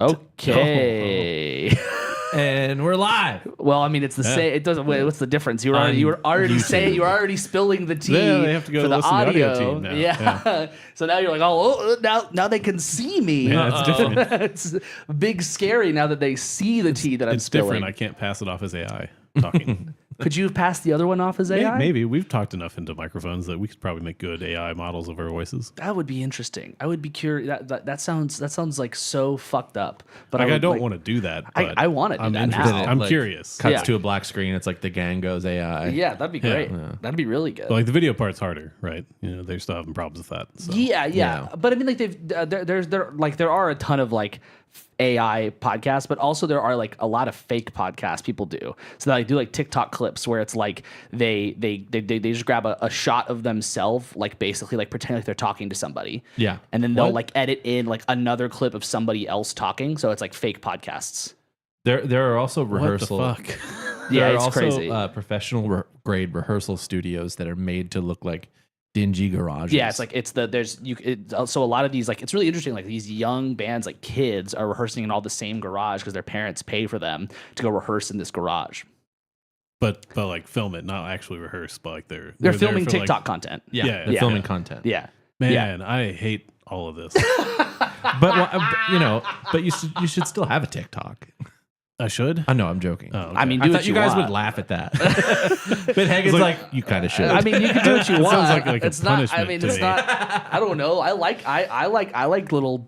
Okay. And we're live. Well, I mean, it's the same. It doesn't. What's the difference? You were already saying you were already spilling the tea they have to go for the listen to the audio. audio team now. Yeah. So now you're like, now they can see me. Yeah, it's different. It's big scary now that they see the tea that I'm It's spilling. different. I can't pass it off as AI talking. Could you have passed the other one off as AI? Maybe. We've talked enough into microphones that we could probably make good AI models of our voices. That would be interesting. I would be curious. That sounds like so fucked up. But I don't want to do that. But I want to do I'm that interested. now. I'm curious. Cuts Yeah. to a black screen. It's like the gang goes AI. Yeah, that'd be great. Yeah. That'd be really good. But like the video part's harder, right? They're still having problems with that. So. Yeah. But I mean, like there are a ton of like AI podcasts, but also there are like a lot of fake podcasts people do. So they do like TikTok clips where it's like they just grab a shot of themselves, like basically like pretend like they're talking to somebody. Yeah. And then they'll like edit in like another clip of somebody else talking. So it's like fake podcasts. There are also rehearsal. What the fuck? Yeah, There are it's also, crazy. Professional grade rehearsal studios that are made to look like dingy garages. Yeah, it's like so a lot of these, like, it's really interesting, like these young bands, like kids are rehearsing in all the same garage because their parents pay for them to go rehearse in this garage. But like film it, not actually rehearse, but like they're filming there for, TikTok like, content. They're Yeah. filming content. Yeah. Man, I hate all of this. But you should still have a TikTok. I should? I know, I'm joking. Oh, okay. I mean, I do thought what you guys want. would laugh at that. But Hagen's like, you kind of should. I mean, you can do what you want. sounds like a it's not. I punishment mean, to it's me. not. I don't know. I like little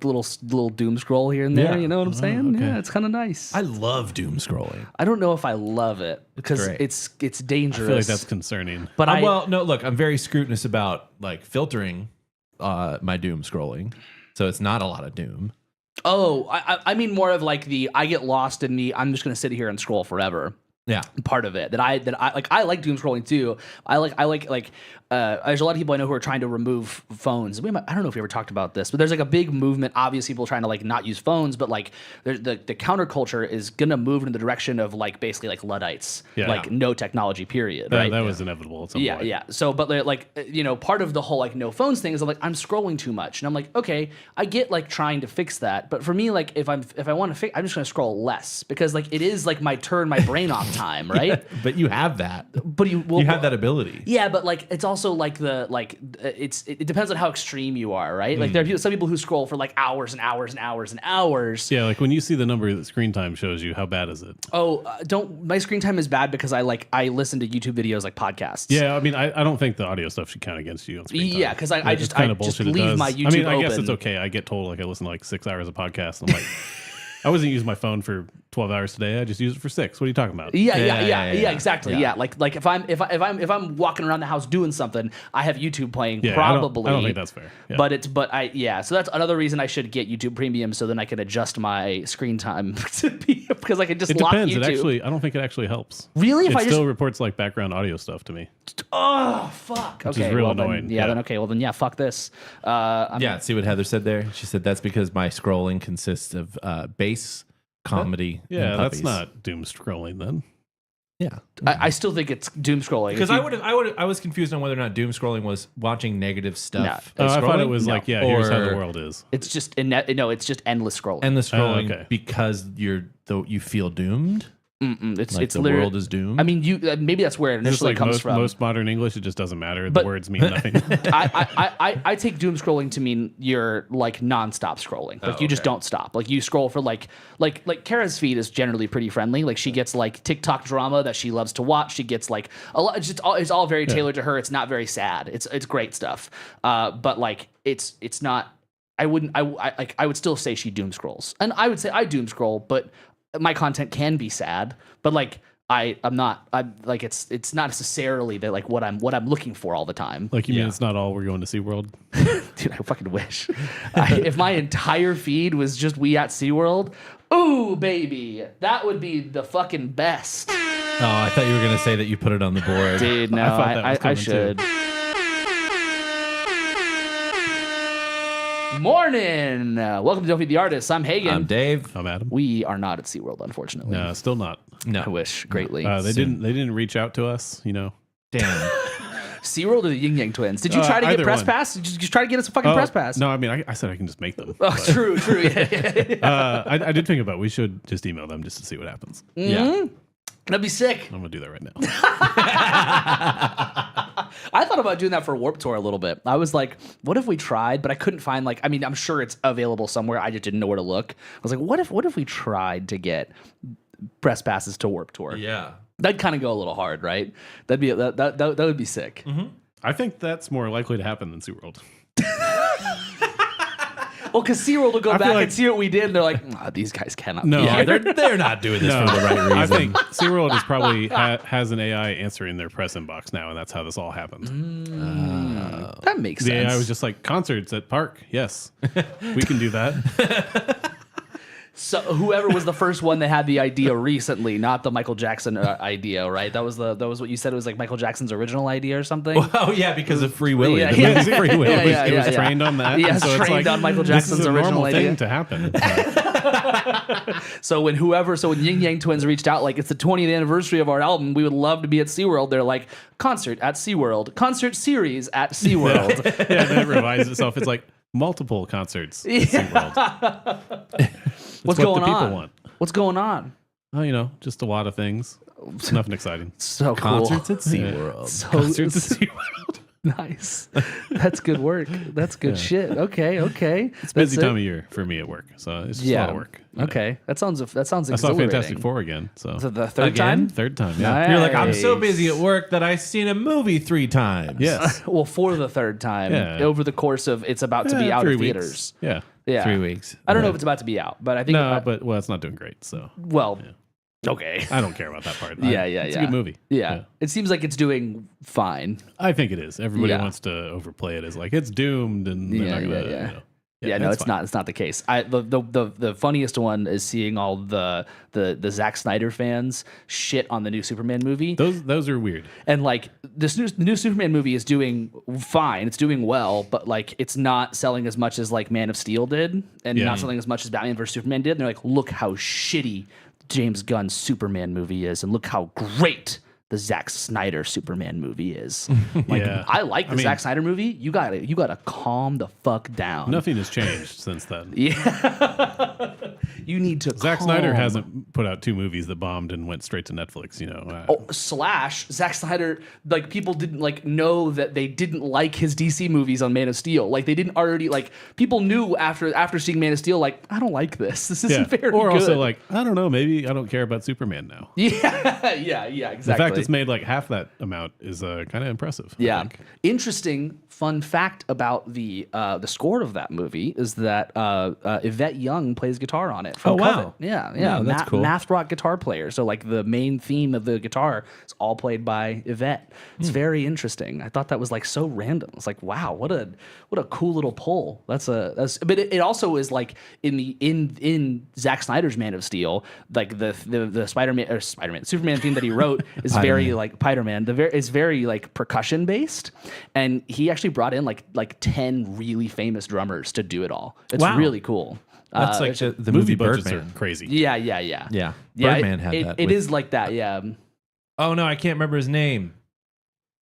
doom scroll here and there. Yeah. You know what I'm saying? Okay. Yeah, it's kind of nice. I love doom scrolling. I don't know if I love it because great. it's I dangerous. feel like that's concerning. But Well, no, look, I'm very scrutinous about like filtering my doom scrolling, so it's not a lot of doom. Oh, I mean more of like I get lost in I'm just gonna sit here and scroll forever. Yeah, Part of it that I like. I like doom scrolling too. I like there's a lot of people I know who are trying to remove phones. I don't know if we ever talked about this, but there's like a big movement. Obviously, people trying to like not use phones, but like the counterculture is gonna move in the direction of like basically like Luddites, Yeah. like no technology period. That, right? that was inevitable at some Yeah, point. yeah. So, but like, part of the whole like no phones thing is I'm scrolling too much, and I'm like, okay, I get like trying to fix that, but for me, like if I want to fix, I'm just gonna scroll less because like it is like my brain off time, right? but you have that. But you have that ability. Yeah, but like it's also like it depends on how extreme you are, right? Like there are some people who scroll for like hours and hours and hours and hours. Yeah, like when you see the number that screen time shows you, how bad is it? Oh, my screen time is bad because I listen to YouTube videos like podcasts. Yeah, I mean, I don't think the audio stuff should count against you on screen time. Yeah, because I It's just kinda leave it does. my YouTube I mean, I guess open. it's okay. I get told like I listen to like 6 hours of podcasts. And I'm like, I wasn't using my phone for 12 hours today. I just used it for 6. What are you talking about? Yeah, exactly. Yeah. Yeah, like if I'm walking around the house doing something, I have YouTube playing Yeah, probably. I don't think that's fair. Yeah. So that's another reason I should get YouTube Premium so then I can adjust my screen time to be because I can just it lock depends. YouTube. I don't think it actually helps. Really? If It I just still reports like background audio stuff to me. oh fuck. Which Okay, is real well annoying. then yeah, fuck this. See what Heather said there? She said that's because my scrolling consists of bass, comedy, Yeah, and that's puppies. not doom scrolling then. Yeah. I still think it's doom scrolling. Because If you- I was confused on whether or not doom scrolling was watching negative stuff. Oh, I thought it was No. like, here's how the Or- world is. it's just it's just endless scrolling. Endless scrolling okay. because you feel doomed. It's Like it's the literally. world is doomed. I mean, maybe that's where it Just initially like comes from. most modern English, it just doesn't matter. But- The words mean nothing. I take doom scrolling to mean you're like nonstop scrolling. Like you just don't stop. Like you scroll for like Kara's feed is generally pretty friendly. Like she gets like TikTok drama that she loves to watch. She gets like a lot. It's all very tailored to her. It's not very sad. It's great stuff. But like it's not. I would still say she doom scrolls, and I would say I doom scroll, but my content can be sad. But like I'm not. It's not necessarily that like what I'm looking for all the time. Like, you mean it's not all we're going to SeaWorld? Dude, I fucking wish. If my entire feed was just we at SeaWorld, ooh, baby, that would be the fucking best. oh, I thought you were gonna say that you put it on the board. Dude, no, thought that was I coming should. Morning. Welcome to Don't Feed the Artist. I'm Hagen. I'm Dave. I'm Adam. We are not at SeaWorld, unfortunately. No, still not. No, I wish greatly. They didn't reach out to us, damn. SeaWorld or the Yin Yang Twins? Did you try to get either press one. pass? Did you try to get us a fucking press pass? No, I mean, I said I can just make them. Oh, true. Yeah. I did think about we should just email them just to see what happens. Yeah. That'd be sick. I'm gonna do that right now. I thought about doing that for Warped Tour a little bit. I was like, what if we tried? But I couldn't find like, I mean, I'm sure it's available somewhere. I just didn't know where to look. I was like, what if we tried to get press passes to Warped Tour? Yeah. That'd kind of go a little hard, right? That'd be that would be sick. Mm-hmm. I think that's more likely to happen than SeaWorld. Well, because SeaWorld will go I feel back like- and see what we did, and they're like, these guys cannot. No, be Yeah, here." they're not doing this for the right reason. I think SeaWorld is probably has an AI answering their press inbox now, and that's how this all happened. That makes The sense. AI was just like, concerts at park. Yes, we can do that. So whoever was the first one that had the idea recently, not the Michael Jackson idea, right? That was what you said. It was like Michael Jackson's original idea or something. Oh yeah, because of Free Willy. Yeah, The yeah. movie Free Willy. It was trained on that. Yeah, and it's so it's trained like, on Michael this Jackson's is a original normal idea. thing to happen. So when Yin Yang Twins reached out, like, it's the 20th anniversary of our album, we would love to be at SeaWorld. They're like, concert at SeaWorld, concert series at SeaWorld. Yeah, then it revises itself. It's like multiple concerts. At SeaWorld. What's what going the people on? want. What's going on? Oh, just a lot of things. Nothing exciting. So Concerts cool. at SeaWorld. So Concerts at SeaWorld. nice. That's good work. That's good shit. Okay. It's a busy time of year for me at work, so it's just a lot of work. you know. Okay. That sounds I saw exhilarating. Fantastic Four again. So So the third Again? time? third time, yeah. Nice. You're like, I'm so busy at work that I've seen a movie 3 times. Yes. Well, for the third time, Yeah. over the course of it's about to be out 3 of weeks. theaters. Yeah. Yeah. 3 weeks. I don't know if it's about to be out, but I think No, but it's not doing great. So okay. I don't care about that part. Yeah, It's a good movie. Yeah. It seems like it's doing fine. I think it is. Everybody Yeah. wants to overplay it as like it's doomed and they're not gonna. Yeah. You know. Yeah, no, it's fine. not. It's not the case. The funniest one is seeing all the Zack Snyder fans shit on the new Superman movie. Those are weird. And like the new Superman movie is doing fine. It's doing well, but like it's not selling as much as like Man of Steel did, and Yeah. not selling as much as Batman vs Superman did. And they're like, look how shitty James Gunn's Superman movie is, and look how great the Zack Snyder Superman movie is. Like, Yeah. I like the I mean- Zack Snyder movie. You gotta calm the fuck down. Nothing has changed since then. Yeah. You need to. Zack Snyder calm. hasn't put out 2 movies that bombed and went straight to Netflix. You know. Slash Zack Snyder, like, people didn't like know that they didn't like his DC movies on Man of Steel. Like, they didn't already, like, people knew after seeing Man of Steel, like, I don't like this. This isn't very Or good. also like I don't know. Maybe I don't care about Superman now. yeah, exactly. The fact it's made like half that amount is kind of impressive. I Yeah. think. Interesting fun fact about the score of that movie is that Yvette Young plays guitar on it. From Oh, wow. Covet. Yeah. Wow, that's cool. Math rock guitar player. So like the main theme of the guitar is all played by Yvette. It's very interesting. I thought that was like so random. It's like, wow, what a cool little pull. But it also is like in Zack Snyder's Man of Steel, like the Superman theme that he wrote is very like Spider-Man. Is very like percussion based, and he actually brought in like 10 really famous drummers to do it all. It's Wow. really cool. That's like it's- the movie budgets Birdman. are crazy. yeah. Yeah. Yeah, Birdman had that. It with- is like that. Yeah. Oh no, I can't remember his name.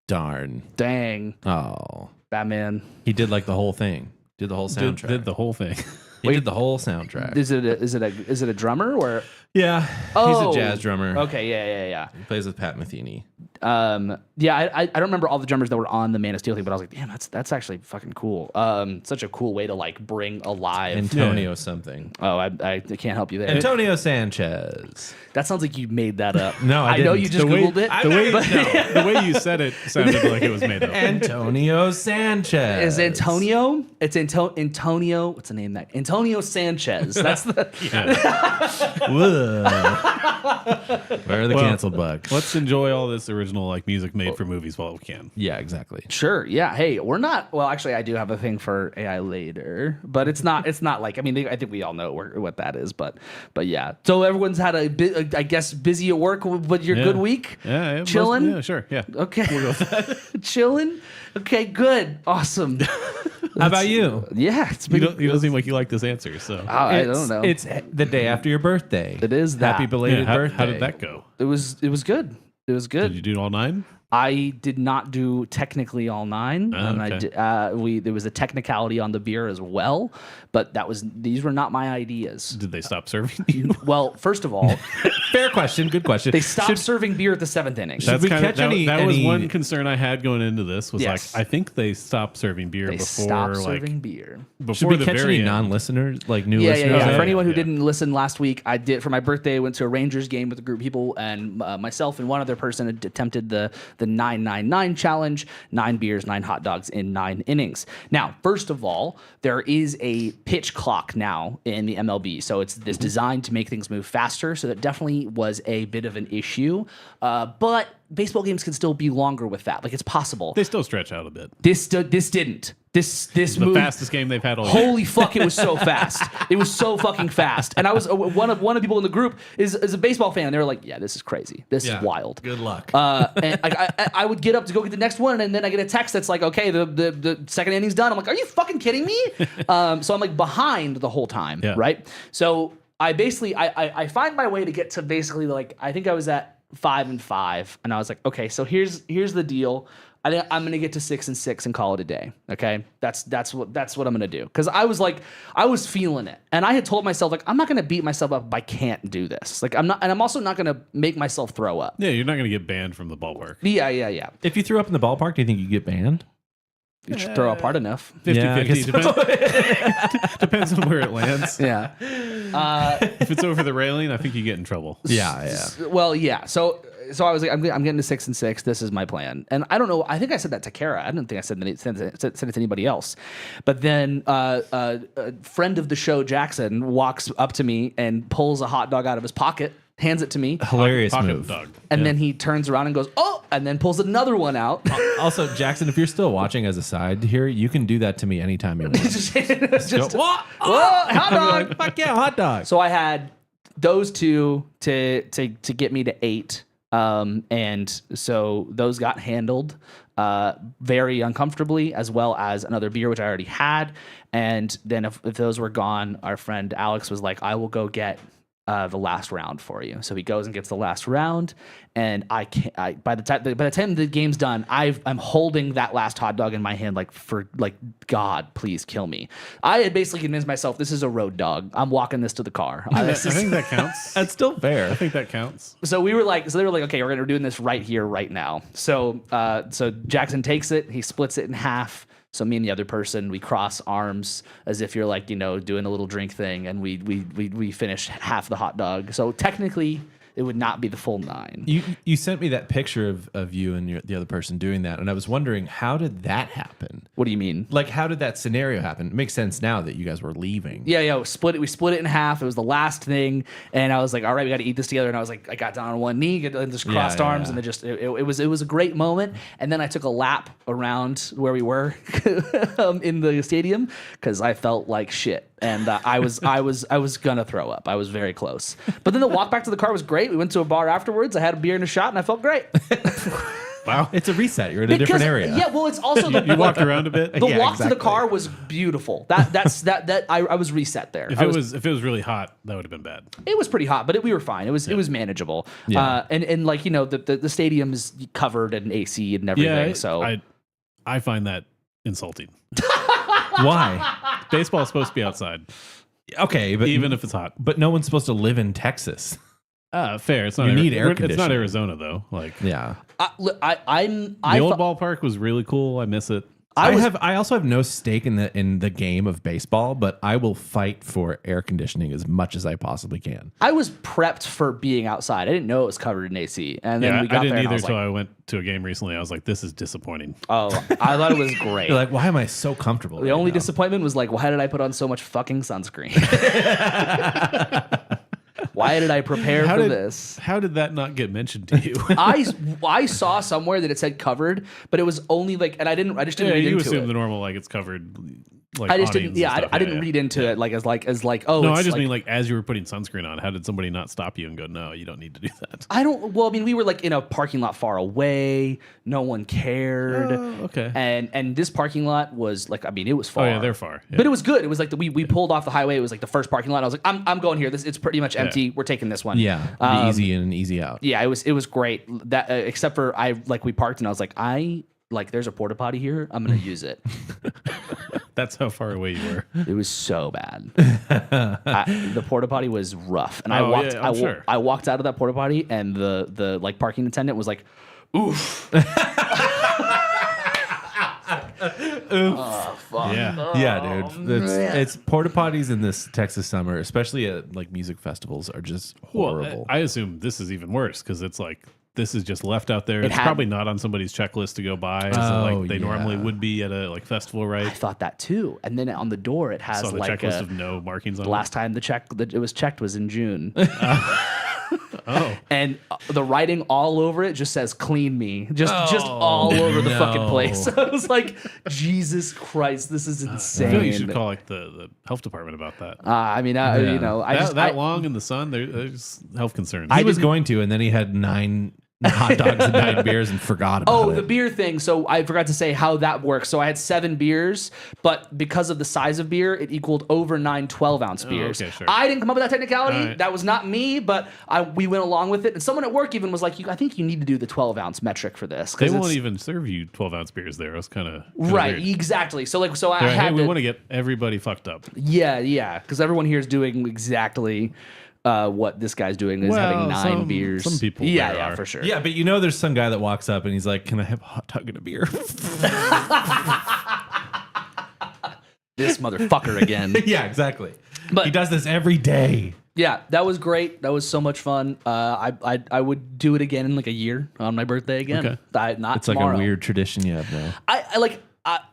Darn. Dang. Oh. Batman. He did like the whole thing. Did the whole soundtrack. Did the whole thing. He did the whole soundtrack. Is it a drummer or? Yeah. Oh. He's a jazz drummer. Okay. Yeah. He plays with Pat Metheny. Yeah. I don't remember all the drummers that were on the Man of Steel thing, but I was like, damn, that's actually fucking cool. Such a cool way to like bring alive. Antonio something. Oh, I can't help you there. Antonio Sanchez. That sounds like you made that up. No, I know didn't. you just The way- googled it. The way you said it sounded like it was made up. Antonio Sanchez. Is Antonio? It's Antonio. What's the name that? Antonio Sanchez. That's the. Whoa. Where are the Well, cancel bugs? Let's enjoy all this original like music made for movies while we can. Yeah, exactly. Sure. Yeah. Hey, we're not. Well, actually, I do have a thing for AI later, but it's not. It's not like. I mean, I think we all know what that is. But yeah. So everyone's had I guess busy at work. But your good week. Yeah. Chilling? Yeah, sure. Yeah. Okay. Chilling. Okay. Good. Awesome. How about you? Yeah. It's You been. don't seem like you like this answer. So I don't know. It's the day after your birthday. It is that. Happy belated Yeah, birthday. how did that go? It was good. It was good. Did you do all 9? I did not do technically all 9. And okay. There was a technicality on the beer as well, but these were not my ideas. Did they stop serving you? Well, first of all, Fair question. Good question. they stopped serving beer at the 7th inning. Should we catch that was any- one concern I had going into this. Was Yes. like, I think they stopped serving beer They before stopped like serving beer. before Should we the catch very any end. non-listeners, like new Yeah. listeners? Yeah. For anyone who Yeah. didn't listen last week, I did for my birthday. I went to a Rangers game with a group of people, and myself and one other person had attempted the 999 challenge: 9 beers, 9 hot dogs in 9 innings. Now, first of all, there is a pitch clock now in the MLB, so it's designed to make things move faster. So that definitely was a bit of an issue, but baseball games can still be longer with that. Like, it's possible. They still stretch out a bit. This didn't. This The moved. fastest game they've had all year. Holy fuck! It was so fast. It was so fucking fast. And I was one of the people in the group is a baseball fan. And they were like, "Yeah, this is crazy. This is wild." Good luck. And I would get up to go get the next one, and then I get a text that's like, "Okay, the second inning's done." I'm like, "Are you fucking kidding me?" So I'm like behind the whole time, Yeah. right? So I basically I find my way to get to basically, like, I think I was at 5 and 5, and I was like, okay, so here's the deal. I'm gonna get to 6 and 6 and call it a day. Okay, that's what I'm gonna do, because I was feeling it, and I had told myself, like, I'm not gonna beat myself up if I can't do this. Like, I'm not, and I'm also not gonna make myself throw up. Yeah, you're not going to get banned from the ballpark. Yeah. If you threw up in the ballpark, do you think you get banned? You should throw up hard enough. 50-50. Yeah, I guess Depends on where it lands. Yeah. If it's over the railing, I think you get in trouble. Yeah. Well, yeah. So I was like, I'm getting to 6 and 6. This is my plan. And I don't know. I think I said that to Kara. I didn't think I said it to anybody else. But then a friend of the show, Jackson, walks up to me and pulls a hot dog out of his pocket, hands it to me, Hilarious Pocket move. dog. and then he turns around and goes, "Oh!" and then pulls another one out. Also, Jackson, if you're still watching as a side here, you can do that to me anytime you want. Just, What? "Whoa, hot dog!" Fuck yeah, hot dog. So I had those two to get me to 8. And so those got handled very uncomfortably, as well as another beer, which I already had. And then if those were gone, our friend Alex was like, "I will go get the last round for you." So he goes and gets the last round, and I can't. By the time the game's done, I'm holding that last hot dog in my hand, like, God, please kill me. I had basically convinced myself, this is a road dog. I'm walking this to the car. I think that counts. That's still fair. I think that counts. So they were like, okay, we're doing this right here, right now. So Jackson takes it, he splits it in half. So me and the other person, we cross arms as if you're, like, doing a little drink thing, and we finish half the hot dog. So technically, it would not be the full 9. You sent me that picture of you and the other person doing that, and I was wondering, how did that happen? What do you mean? Like, how did that scenario happen? It makes sense now that you guys were leaving. Yeah, we split it in half. It was the last thing, and I was like, all right, we got to eat this together. And I was like, I got down on one knee, and just crossed arms, and it was a great moment. And then I took a lap around where we were in the stadium, because I felt like shit, and I was gonna throw up. I was very close, but then the walk back to the car was great. We went to a bar afterwards. I had a beer and a shot, and I felt great. Wow, it's a reset. You're in a different area. Yeah, well, it's also You walked around a bit. The Yeah, walk to the exactly. car was beautiful. I was reset there. If it was really hot, that would have been bad. It was pretty hot, but we were fine. It was manageable. Yeah. And like, the stadium is covered and AC and everything. So I find that insulting. Why? Baseball's supposed to be outside, Okay, but even if it's hot. but no one's supposed to live in Texas. Fair. It's not. You need air It's not conditioning. Arizona though. Like Yeah. the old ballpark was really cool. I miss it. I also have no stake in the game of baseball, but I will fight for air conditioning as much as I possibly can. I was prepped for being outside. I didn't know it was covered in AC. And then we got I didn't there and I either was until like, I went to a game recently. I was like, this is disappointing. oh, I thought it was great. You're like, why am I so comfortable? The only disappointment was, like, why did I put on so much fucking sunscreen? Why did I prepare for this? How did that not get mentioned to you? I saw somewhere that it said covered, but it was only like, and I just didn't read you into assume it. the normal, like it's covered. like I just awnings didn't. and Yeah, stuff. I didn't read into it as like oh. No, it's I just like, mean like as you were putting sunscreen on, how did somebody not stop you and go, no, you don't need to do that? I don't. Well, I mean, we were like in a parking lot far away. No one cared. Okay. And this parking lot was like, I mean, it was far. Oh yeah, they're far. Yeah. But it was good. It was like we pulled off the highway. It was like the first parking lot. I was like, I'm going here. It's pretty much empty. We're taking this one. Yeah, be easy in and easy out. Yeah, it was great. That except for we parked and I was like, there's a porta potty here. I'm gonna use it. That's how far away you were. It was so bad. The porta potty was rough, and I walked out of that porta potty, and the like parking attendant was like, "Oof." Oh, fuck. Yeah, dude. It's porta potties in this Texas summer, especially at like music festivals, are just horrible. Well, I assume this is even worse because it's like this is just left out there. It's probably not on somebody's checklist to go by, like they normally would be at a like festival, right? I thought that too. And then on the door, it has the like checklist of no markings on the last time it was checked was in June. Oh. And the writing all over it just says "clean me," just all over the fucking place. I was like, Jesus Christ, this is insane. I feel like you should call like the health department about that. I mean, you know, that long in the sun, there's health concerns. I was going to, and then he had 9 hot dogs and 9 beers and forgot about it. The beer thing. So I forgot to say how that works. So I had 7 beers, but because of the size of beer, it equaled over 9 12-ounce beers. Okay, sure. I didn't come up with that technicality. Right. That was not me, but we went along with it. And someone at work even was like, I think you need to do the 12-ounce metric for this. They won't even serve you 12-ounce beers there. It was kind of right, weird. exactly. So I They're had like, hey, we want to get everybody fucked up. Yeah, because everyone here is doing exactly what this guy's doing is having 9 beers. Some people yeah, for sure. Yeah, but you know there's some guy that walks up and he's like, can I have a hot dog and a beer? This motherfucker again. Yeah, exactly. But he does this every day. Yeah, that was great. That was so much fun. I would do it again in like a year on my birthday again. Okay. Not It's tomorrow. like a weird tradition you have now.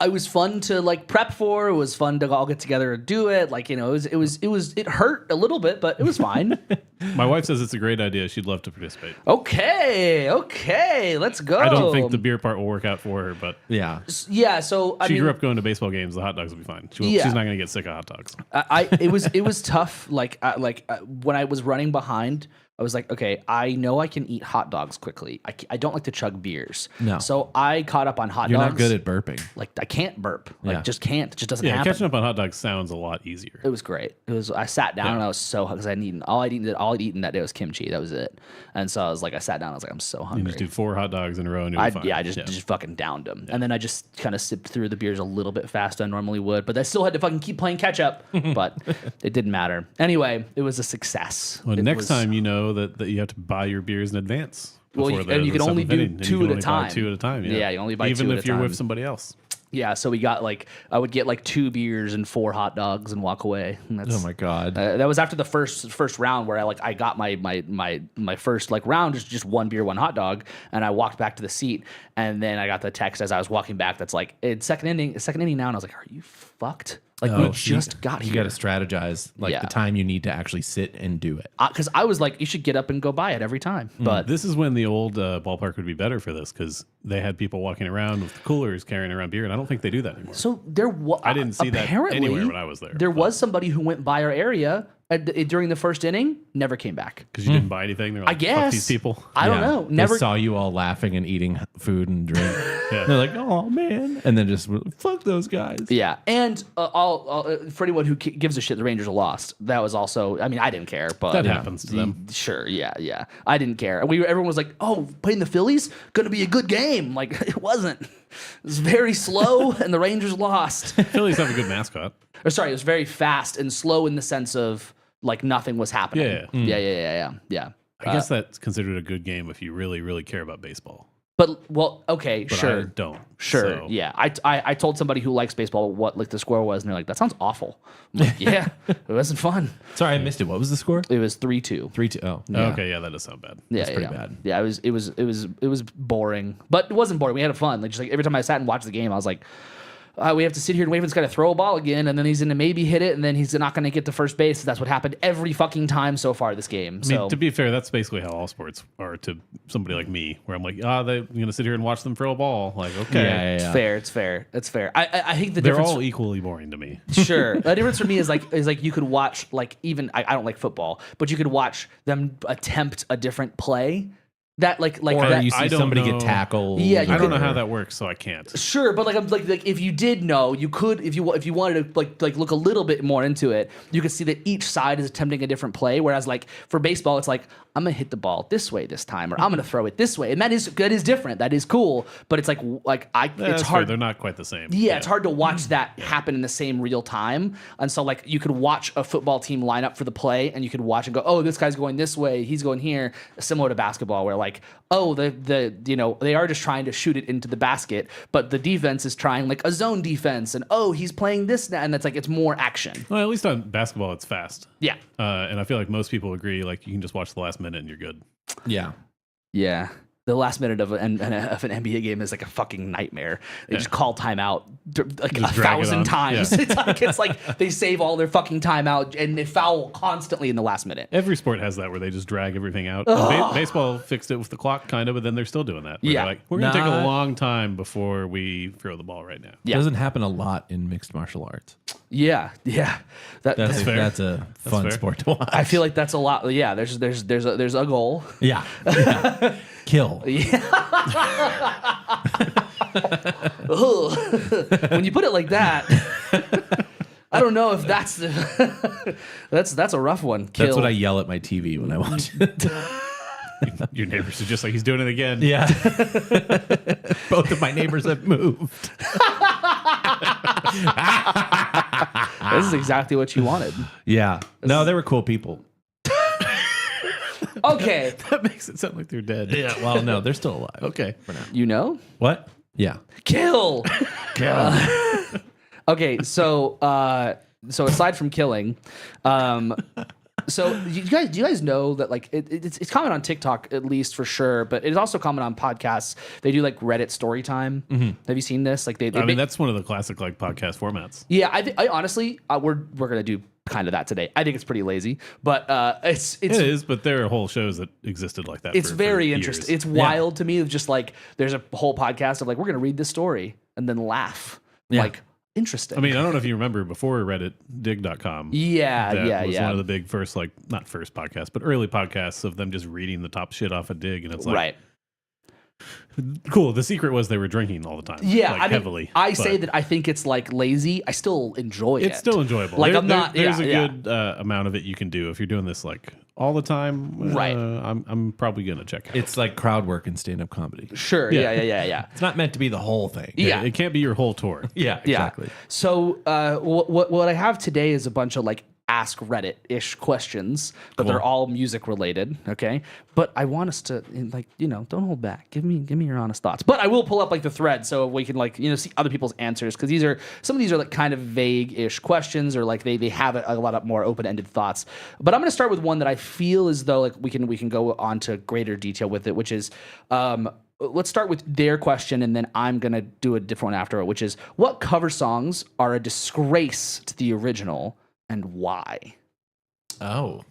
It was fun to like prep for. It was fun to all get together and do it. Like, you know, it hurt a little bit, but it was fine. My wife says it's a great idea. She'd love to participate. Okay, let's go. I don't think the beer part will work out for her, but Yeah. Yeah, so she grew up going to baseball games. The hot dogs will be fine. She's not going to get sick of hot dogs. It was tough. When I was running behind, I was like, okay, I know I can eat hot dogs quickly. I don't like to chug beers. No. So I caught up on hot You're dogs. not good at burping. Like, I can't burp. Yeah. Just can't. It just doesn't Yeah, happen. catching up on hot dogs sounds a lot easier. It was great. I sat down and I was so hungry because all I'd eaten that day was kimchi. That was it. And so I was like, I sat down. I was like, I'm so You hungry. just do 4 hot dogs in a row and you'll be fine. I just fucking downed them. And then I just kind of sipped through the beers a little bit faster than I normally would. But I still had to fucking keep playing catch up. But it didn't matter. Anyway, it was a success. Well, next time you know that you have to buy your beers in advance. Well, and you can only do 2 at a time. 2 at a time. Yeah, Yeah, you only buy 2 even at a if you're time. with somebody else. Yeah, so we got I would get 2 beers and 4 hot dogs and walk away. And that's, Oh my God. that was after the first round where I got my first round just 1 beer, 1 hot dog, and I walked back to the seat, and then I got the text as I was walking back that's like, it's second inning now, and I was like, are you fucked? We just got here. You got to strategize the time you need to actually sit and do it. Because I was like, you should get up and go buy it every time. But This is when the old ballpark would be better for this because they had people walking around with coolers carrying around beer, and I don't think they do that anymore. so there was. I didn't see that anywhere when I was there. There was somebody who went by our area during the first inning, never came back. Because you didn't buy anything. They're like, I guess fuck these people. I don't know. Never They saw you all laughing and eating food and drink. Yeah. They're like, oh man. And then just fuck those guys. Yeah, and for anyone who gives a shit, the Rangers lost. That was also. I mean, I didn't care, but That happens to them. Sure, yeah. I didn't care. Everyone was like, "Oh, playing the Phillies, going to be a good game." Like it wasn't. It was very slow, and the Rangers lost. Phillies have a good mascot. Or sorry, it was very fast and slow in the sense of nothing was happening. Yeah. I guess that's considered a good game if you really, really care about baseball. But okay, But sure. I don't. Sure. So. Yeah. I told somebody who likes baseball what the score was, and they're like, "That sounds awful." I'm like, yeah, it wasn't fun. Sorry, I missed it. What was the score? It was 3-2. 3-2. Oh. Okay, yeah, that does sound bad. Yeah, pretty bad. Yeah, it was boring, but it wasn't boring. We had fun. Every time I sat and watched the game, I was like, we have to sit here and Waven's got to throw a ball again, and then he's going to maybe hit it, and then he's not going to get to first base. That's what happened every fucking time so far this game. I mean, to be fair, that's basically how all sports are to somebody like me, where I'm like, they're going to sit here and watch them throw a ball. Like, okay. It's fair. I think they're all equally boring to me. Sure. The difference for me is like you could watch, like, even I don't like football, but you could watch them attempt a different play. That or that, you see somebody get tackled. Yeah, I don't know how that works, so I can't. Sure, but like if you did know, you could if you wanted to like look a little bit more into it, you could see that each side is attempting a different play. Whereas like for baseball, it's like I'm gonna hit the ball this way this time, or I'm gonna throw it this way, and that is different. That is cool, but it's it's hard. Fair. They're not quite the same. Yeah, it's hard to watch that happen in the same real time. And so like you could watch a football team line up for the play, and you could watch and go, oh, this guy's going this way, he's going here. Similar to basketball, where like, oh, they are just trying to shoot it into the basket, but the defense is trying like a zone defense, and oh, he's playing this now, and that's like it's more action. Well, at least on basketball, it's fast. Yeah, and I feel like most people agree. Like you can just watch the last minute and you're good. Yeah. The last minute of an NBA game is like a fucking nightmare. They just call timeout like just 1,000 times. Yeah. It's like they save all their fucking timeout and they foul constantly in the last minute. Every sport has that where they just drag everything out. Baseball fixed it with the clock, kind of, but then they're still doing that. Yeah, like, we're going to take a long time before we throw the ball right now. Yeah. It doesn't happen a lot in mixed martial arts. Yeah. That's fair. That's a fun sport to watch. I feel like that's a lot. Yeah, there's a goal. Yeah. Kill. Yeah. When you put it like that, I don't know if that's that's a rough one. Kill. That's what I yell at my TV when I watch it. Your neighbors are just like, he's doing it again. Yeah. Both of my neighbors have moved. This is exactly what you wanted. Yeah. No, they were cool people. Okay. That makes it sound like they're dead. Yeah. Well, no, they're still alive. Okay. For now. You know? What? Yeah. Kill. Okay, so aside from killing, so do you guys know that like it's common on TikTok at least for sure, but it's also common on podcasts. They do like Reddit story time. Mm-hmm. Have you seen this? Like I mean, that's one of the classic like podcast formats. Yeah, I honestly we're gonna do kind of that today. I think it's pretty lazy, but it is. But there are whole shows that existed like that. It's very interesting. It's wild to me. Of just like there's a whole podcast of like we're gonna read this story and then laugh. Yeah. Like interesting. I mean, I don't know if you remember before Reddit, dig.com. Yeah, that was one of the big first, like not first podcasts, but early podcasts of them just reading the top shit off a dig, and it's like right. Cool. The secret was they were drinking all the time. Yeah, like, I mean, heavily. I say that I think it's like lazy. I still enjoy it. It's still enjoyable. Like I'm not. There's a good amount of it you can do if you're doing this like all the time. Right. I'm probably gonna check it out. It's like crowd work and stand up comedy. Sure. Yeah. It's not meant to be the whole thing. Yeah. It can't be your whole tour. Yeah. Exactly. So what I have today is a bunch of like Ask Reddit-ish questions, but they're all music related, okay? But I want us to like, don't hold back. Give me your honest thoughts. But I will pull up like the thread so we can like, see other people's answers, because some of these are like kind of vague-ish questions, or like they have a lot of more open-ended thoughts. But I'm going to start with one that I feel as though like we can go on to greater detail with it, which is let's start with their question, and then I'm going to do a different one after it, which is what cover songs are a disgrace to the original and why? Oh.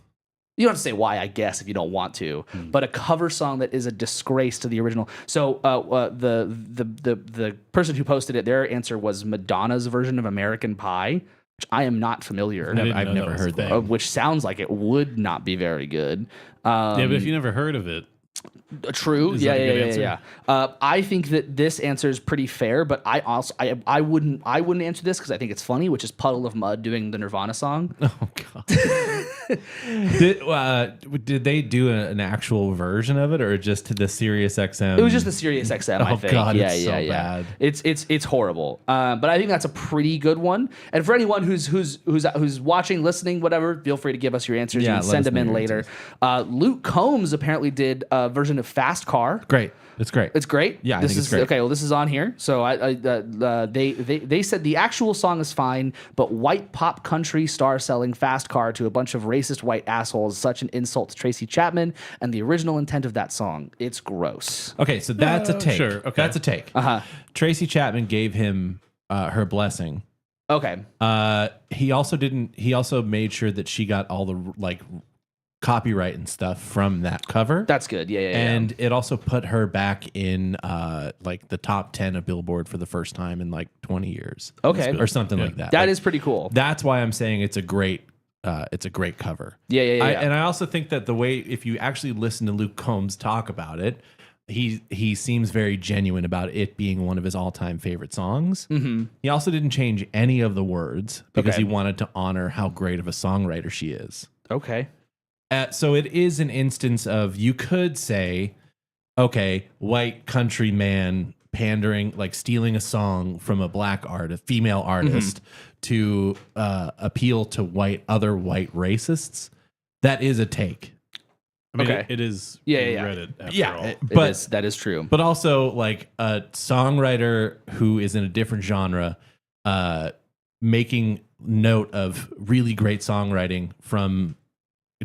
You don't have to say why, I guess, if you don't want to. But a cover song that is a disgrace to the original. So the person who posted it, their answer was Madonna's version of American Pie, which I am not familiar. I've never heard that. Which sounds like it would not be very good. Yeah, but if you never heard of it. True. Yeah. I think that this answer is pretty fair, but I wouldn't answer this because I think it's funny, which is Puddle of Mud doing the Nirvana song. Oh god. Did they do an actual version of it, or just the Sirius XM? It was just the Sirius XM. I think. God, yeah. Bad. It's horrible. But I think that's a pretty good one. And for anyone who's watching, listening, whatever, feel free to give us your answers. You can send them in later. Luke Combs apparently did a version of Fast Car. Great. It's great. It's great. Yeah, I think it's great. Okay, well, this is on here. So they said the actual song is fine, but white pop country star selling Fast Car to a bunch of racist white assholes is such an insult to Tracy Chapman and the original intent of that song. It's gross. Okay, so that's a take. Sure. Okay. That's a take. Uh-huh. Tracy Chapman gave him Her Blessing. Okay. He also made sure that she got all the like copyright and stuff from that cover. That's good. Yeah. And it also put her back in like the top 10 of Billboard for the first time in like 20 years. Okay. Or something like that. That like, is pretty cool. That's why I'm saying it's a great cover. Yeah. And I also think that the way, if you actually listen to Luke Combs talk about it, he seems very genuine about it being one of his all-time favorite songs. Mm-hmm. He also didn't change any of the words because he wanted to honor how great of a songwriter she is. Okay. So it is an instance of, you could say, okay, white country man pandering, like stealing a song from a black artist, female artist, to appeal to other white racists. That is a take. I mean, okay. it is Reddit after all. That is true. But also, like a songwriter who is in a different genre, making note of really great songwriting from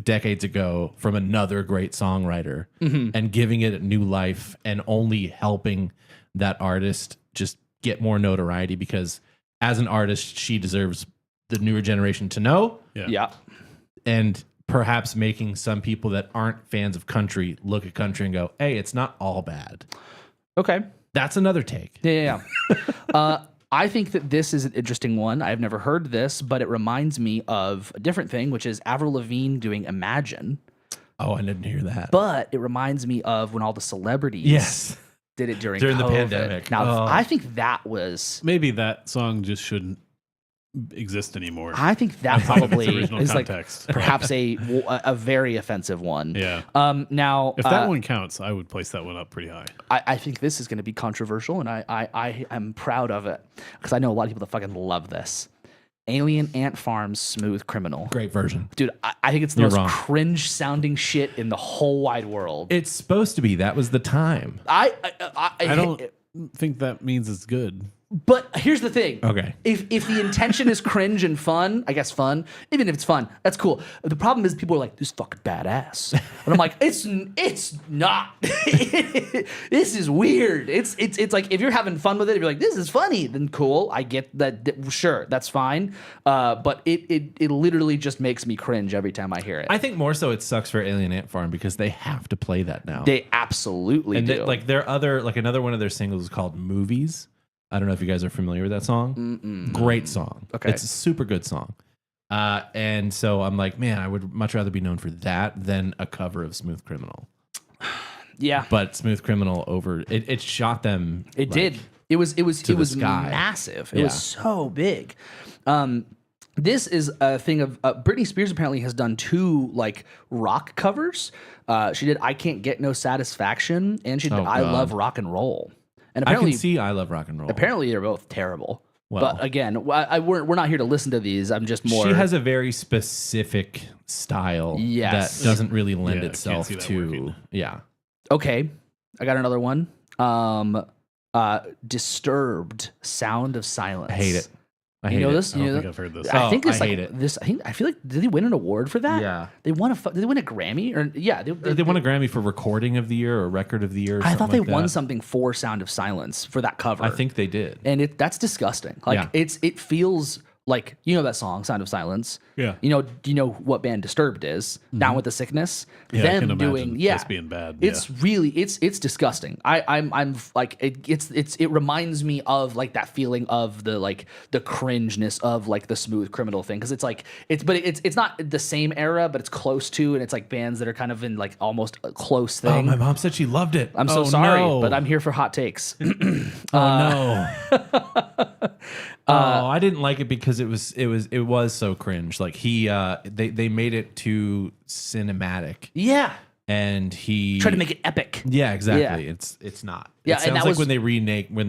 decades ago from another great songwriter and giving it a new life and only helping that artist just get more notoriety, because as an artist, she deserves the newer generation to know. Yeah. And perhaps making some people that aren't fans of country look at country and go, hey, it's not all bad. Okay. That's another take. Yeah. I think that this is an interesting one. I've never heard this, but it reminds me of a different thing, which is Avril Lavigne doing Imagine. Oh, I didn't hear that. But it reminds me of when all the celebrities did it during the COVID. pandemic. Now, I think that was... Maybe that song just shouldn't exist anymore. I think that probably is context. like perhaps a very offensive one. Yeah. Now, if that one counts, I would place that one up pretty high. I think this is going to be controversial, and I am proud of it because I know a lot of people that fucking love this. Alien Ant Farm's "Smooth Criminal." Great version. Dude, I think it's the most cringe sounding shit in the whole wide world. It's supposed to be. That was the time. I don't think that means it's good. But here's the thing. Okay. If the intention is cringe and fun, I guess fun, even if it's fun, that's cool. The problem is people are like, this is fucking badass. And I'm like, it's not. This is weird. It's like, if you're having fun with it, if you're like, this is funny, then cool. I get that. Sure, that's fine. But it literally just makes me cringe every time I hear it. I think more so it sucks for Alien Ant Farm because they have to play that now. They absolutely do. Like another one of their singles is called Movies. I don't know if you guys are familiar with that song. Great song. Okay. It's a super good song. And so I'm like, man, I would much rather be known for that than a cover of Smooth Criminal. Yeah. But Smooth Criminal it shot them. It did. It was sky. massive. It was so big. This is a thing of Britney Spears apparently has done 2 like rock covers. She did I Can't Get No Satisfaction, and she did I Love Rock and Roll. And apparently, I can see I Love Rock and Roll. Apparently, they're both terrible. Well, but again, we're not here to listen to these. I'm just more. She has a very specific style that doesn't really lend itself to. Working. Yeah. Okay, I got another one. Disturbed, Sound of Silence. I hate it. You know this? I don't think I've heard this. I think this. I hate it. I feel like did they win an award for that? Yeah. They won did they win a Grammy? Or they won a Grammy for recording of the year or record of the year. I thought they won something for Sound of Silence for that cover. I think they did. And that's disgusting. Like it feels like, you know that song, Sound of Silence. Yeah. Do you know what band Disturbed is? Down with the Sickness. Yeah, Them I can doing imagine this being bad. It's really it's disgusting. I'm like it reminds me of like that feeling of the like the cringeness of like the Smooth Criminal thing, because it's like it's not the same era, but it's close to, and it's like bands that are kind of in like almost a close thing. Oh, my mom said she loved it. I'm so sorry, but I'm here for hot takes. No. I didn't like it because it was so cringe. Like they made it too cinematic. Yeah. And he tried to make it epic. Yeah, exactly. Yeah. It's not. Yeah, it sounds like when they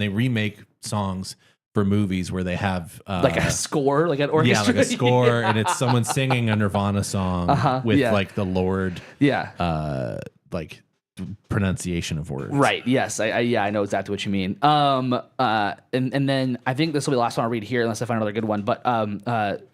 remake songs for movies where they have like a score, like an orchestra. Yeah, like a score, and it's someone singing a Nirvana song with like the Lord. Yeah. Like pronunciation of words. Right. Yes. I know exactly what you mean. And then I think this will be the last one I'll read here, unless I find another good one. But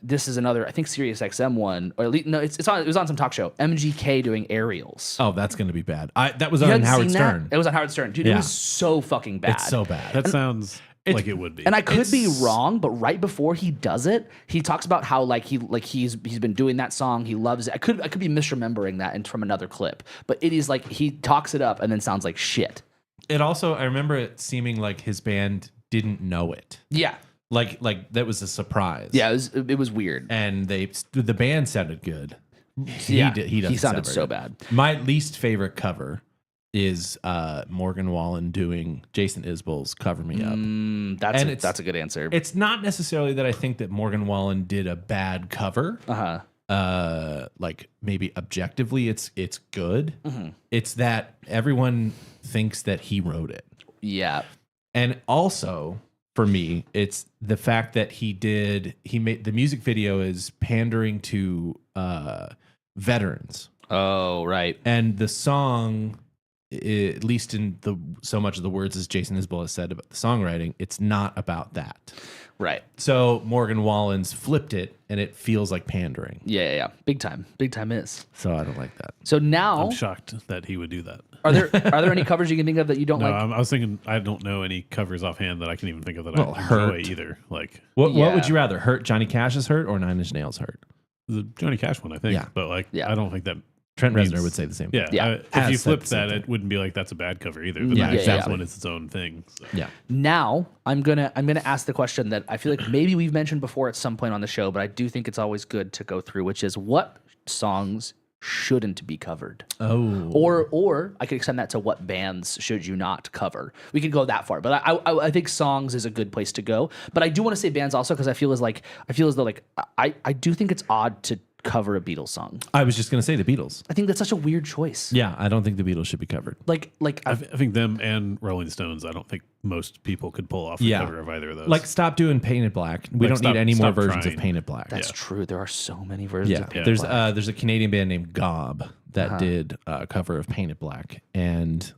this is another, I think, Sirius XM one, or at least no, it was on some talk show. MGK doing Aerials. Oh, that's going to be bad. That was on Howard Stern. It was on Howard Stern, dude. It was so fucking bad. It's so bad. That sounds like it would be. And I could be wrong, but right before he does it, he talks about how he's been doing that song. He loves it. I could be misremembering that and from another clip, but it is like he talks it up and then sounds like shit. It also, I remember it seeming like his band didn't know it. Yeah. Like that was a surprise. Yeah, it was weird. And the band sounded good. He sounded so bad. My least favorite cover is Morgan Wallen doing Jason Isbell's "Cover Me Up." That's a good answer. It's not necessarily that I think that Morgan Wallen did a bad cover. Like maybe objectively it's good. Mm-hmm. It's that everyone thinks that he wrote it. Yeah. And also for me, it's the fact that he made the music video is pandering to veterans. Oh, right. And the song, at least in so much of the words as Jason Isbell has said about the songwriting, it's not about that. Right. So Morgan Wallen's flipped it, and it feels like pandering. Yeah. Big time is. So I don't like that. So now I'm shocked that he would do that. Are there any covers you can think of that you don't like? I was thinking I don't know any covers offhand that I can even think of that I enjoy either. Like what would you rather? Hurt Johnny Cash's Hurt or Nine Inch Nails Hurt? The Johnny Cash one, I think. Yeah. But I don't think that Trent Reznor would say the same thing. Yeah. If you flipped that, it wouldn't be like that's a bad cover either. The Nine Inch Nails one is its own thing. So. Yeah. Now I'm gonna ask the question that I feel like maybe we've mentioned before at some point on the show, but I do think it's always good to go through, which is what songs shouldn't be covered. Oh. Or I could extend that to what bands should you not cover. We could go that far, but I think songs is a good place to go. But I do want to say bands also because I feel as though I do think it's odd to cover a Beatles song. I was just going to say the Beatles. I think that's such a weird choice. Yeah, I don't think the Beatles should be covered. I think them and Rolling Stones, I don't think most people could pull off a cover of either of those. Like, stop doing Painted Black. We don't need any more versions of Painted Black. That's true. There are so many versions of Painted Black. There's a Canadian band named Gob that did a cover of Painted Black. And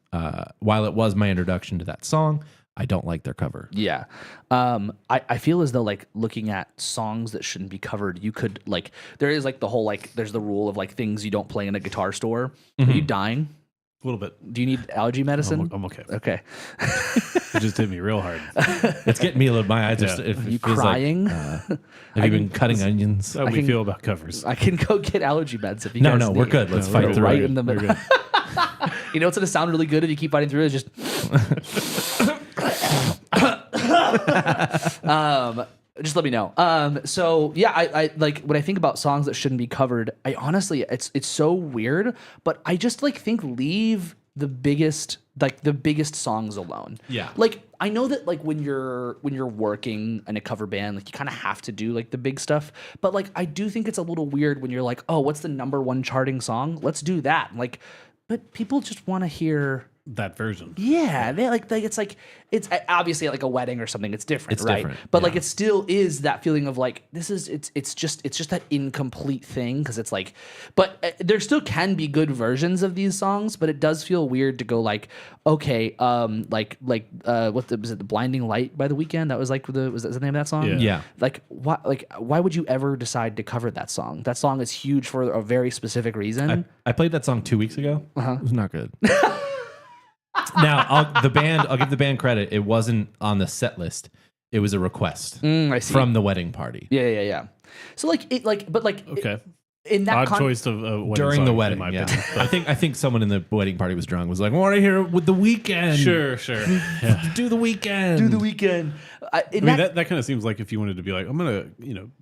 while it was my introduction to that song, I don't like their cover. Yeah. I feel as though looking at songs that shouldn't be covered, you could there is the whole there's the rule of things you don't play in a guitar store. Mm-hmm. Are you dying? A little bit. Do you need allergy medicine? I'm okay. Okay. It just hit me real hard. It's getting me a little. My eyes are. Are you crying? Have you been cutting onions? That's how we feel about covers. I can go get allergy meds if you guys need. We're good. Let's fight through right it. In the middle. You know what's going to sound really good if you keep fighting through it? Is just. Just let me know. So yeah, I like when I think about songs that shouldn't be covered. I honestly, it's so weird, but I just think leave the biggest songs alone. Yeah. I know that when you're working in a cover band, you kind of have to do the big stuff. But I do think it's a little weird when you're like, oh, what's the #1 charting song? Let's do that. But people just want to hear that version. Yeah, they it's obviously at a wedding or something. It's different, right? Different, but it still is that feeling of this is it's just that incomplete thing because it's but there still can be good versions of these songs, but it does feel weird to go okay, was it The Blinding Light by The Weeknd? That was was that the name of that song? Yeah. Why would you ever decide to cover that song? That song is huge for a very specific reason. I played that song 2 weeks ago. It was not good. Now, I'll give the band credit. It wasn't on the set list. It was a request I see. from the wedding party. Yeah. So okay. In that odd choice of during song, the wedding. In my Yeah, opinion, I think someone in the wedding party was drunk. Was like, I want to hear it with The Weeknd. Sure. Yeah. Do The Weeknd. Do The Weeknd. That kind of seems like if you wanted to be I'm gonna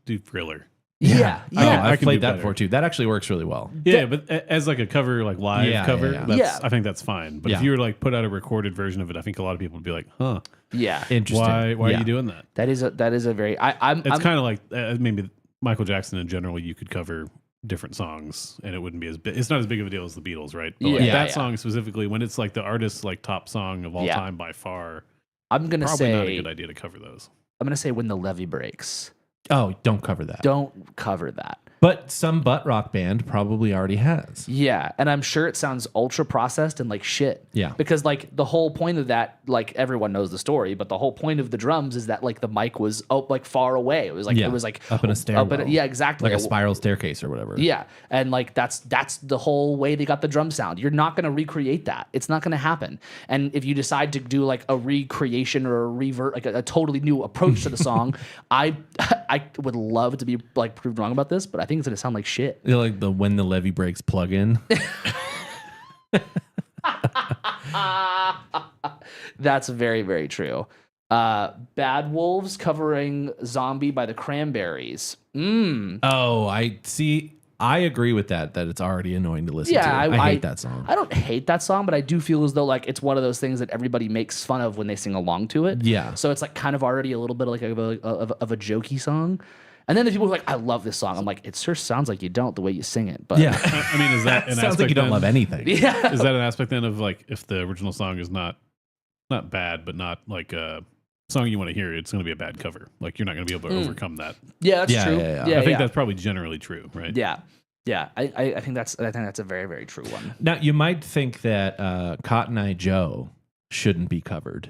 do Thriller. Yeah. I played that before too. That actually works really well. Yeah, but as a cover, live cover, yeah. I think that's fine. But if you were put out a recorded version of it, I think a lot of people would be like, huh. Yeah. Interesting. Why are you doing that? That is a very It's kind of like maybe Michael Jackson in general, you could cover different songs and it wouldn't be as big. It's not as big of a deal as the Beatles, right? But that song specifically, when it's the artist's top song of all time by far, I'm gonna probably say not a good idea to cover those. I'm gonna say When the Levee Breaks. Oh, don't cover that. Don't cover that. But some butt rock band probably already has. Yeah, and I'm sure it sounds ultra processed and like shit. Yeah. Because like the whole point of that, like everyone knows the story, but the whole point of the drums is that like the mic was like far away. It was like up in a stairwell. yeah, exactly. Like a spiral staircase or whatever. Yeah, and like that's the whole way they got the drum sound. You're not going to recreate that. It's not going to happen. And if you decide to do like a recreation or a revert, like a totally new approach to the song, I would love to be like proved wrong about this, but I think it's going to sound like shit. You know, like the When the Levee Breaks plug-in. That's very, very true. Bad Wolves covering Zombie by the Cranberries. Oh, I see. I agree with that it's already annoying to listen to. I hate that song. I don't hate that song, but I do feel as though like it's one of those things that everybody makes fun of when they sing along to it. Yeah. So it's like kind of already a little bit like of a jokey song. And then the people who are like, I love this song. I'm like, it sure sounds like you don't the way you sing it. But Yeah. I mean, is that an Sounds aspect like you don't then- love anything. yeah. Is that an aspect then of like if the original song is not bad, but not like a song you want to hear, it's going to be a bad cover. Like you're not going to be able to overcome that. Yeah, that's Yeah, true. yeah, yeah. Yeah, I think that's probably generally true, right? yeah. Yeah. I think that's a very, very true one. Now, you might think that Cotton Eye Joe shouldn't be covered.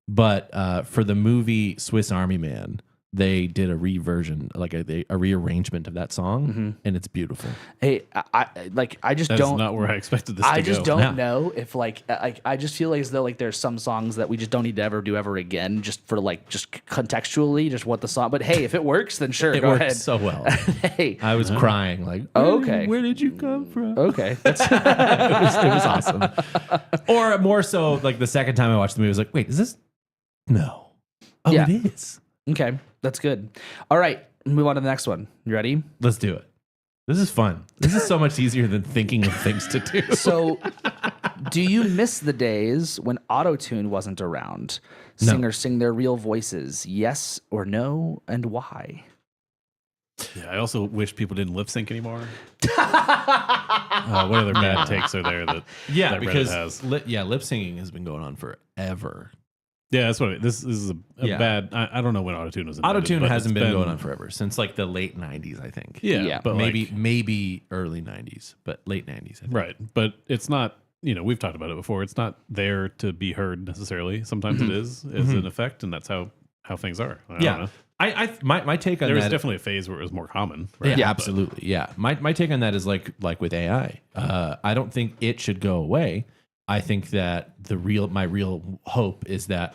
But for the movie Swiss Army Man, they did a reversion, like a rearrangement of that song, and it's beautiful. Hey, I just That's don't. not where I expected this to go. I just don't No. know if like I just feel like as though like there's some songs that we just don't need to ever do ever again, just for like just contextually, just what the song. But hey, if it works, then sure, It go works ahead. so well. Hey, I was crying like, Okay. where did you come from? okay, that's it was awesome. Or more so, like the second time I watched the movie, I was like, wait, is this? No. Oh, Yeah. it is. okay. That's good. All right, move on to the next one. You ready? Let's do it. This is fun. This is so much easier than thinking of things to do. So, do you miss the days when autotune wasn't around? No. Singers sing their real voices. Yes or no, and why? Yeah, I also wish people didn't lip sync anymore. What other bad takes are there that Yeah, that Reddit because has? lip syncing has been going on forever. Yeah, that's what this is a Yeah. bad. I don't know when autotune was invented, Autotune but hasn't it's been going on forever since like the late 90s, I think. Yeah, Yeah. but maybe early 90s, but late 90s. I think. right. But it's not. We've talked about it before. It's not there to be heard necessarily. Sometimes it is an effect, and that's how things are. I don't know. My take on There was that. definitely a phase where it was more common. Yeah, Right? absolutely. Yeah. My take on that is like with AI. I don't think it should go away. I think that my real hope is that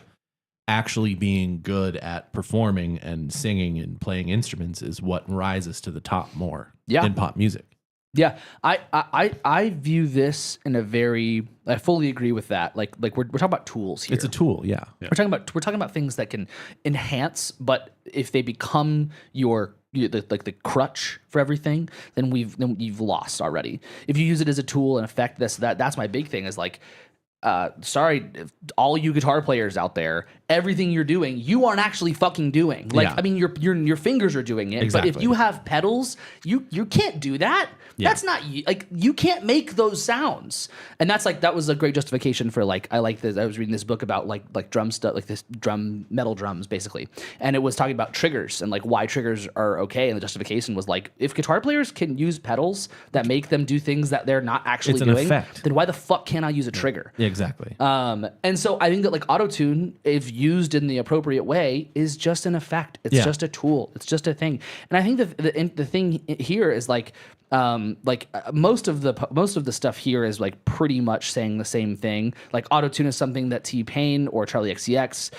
actually being good at performing and singing and playing instruments is what rises to the top more in pop music. Yeah, I view this in a very. I fully agree with that. Like we're talking about tools here. It's a tool, yeah. We're talking about things that can enhance, but if they become the crutch for everything, then you've lost already. If you use it as a tool and affect that's my big thing is like. Sorry, all you guitar players out there, everything you're doing, you aren't actually fucking doing. Like, Yeah. I mean, your fingers are doing it, but if Exactly. you have pedals, you can't do that. Yeah. That's not like you can't make those sounds. And that was a great justification for like I like this. I was reading this book about like drum stuff, like this metal drums basically, and it was talking about triggers and like why triggers are okay. And the justification was like if guitar players can use pedals that make them do things that they're not actually It's an doing, effect. then why the fuck can't I use a trigger? Yeah, exactly. And so I think that like autotune, if used in the appropriate way, is just an effect. It's Yeah. just a tool. It's just a thing. And I think the thing here is like most of the stuff here is like pretty much saying the same thing. Like autotune is something that T-Pain or Charlie XCX,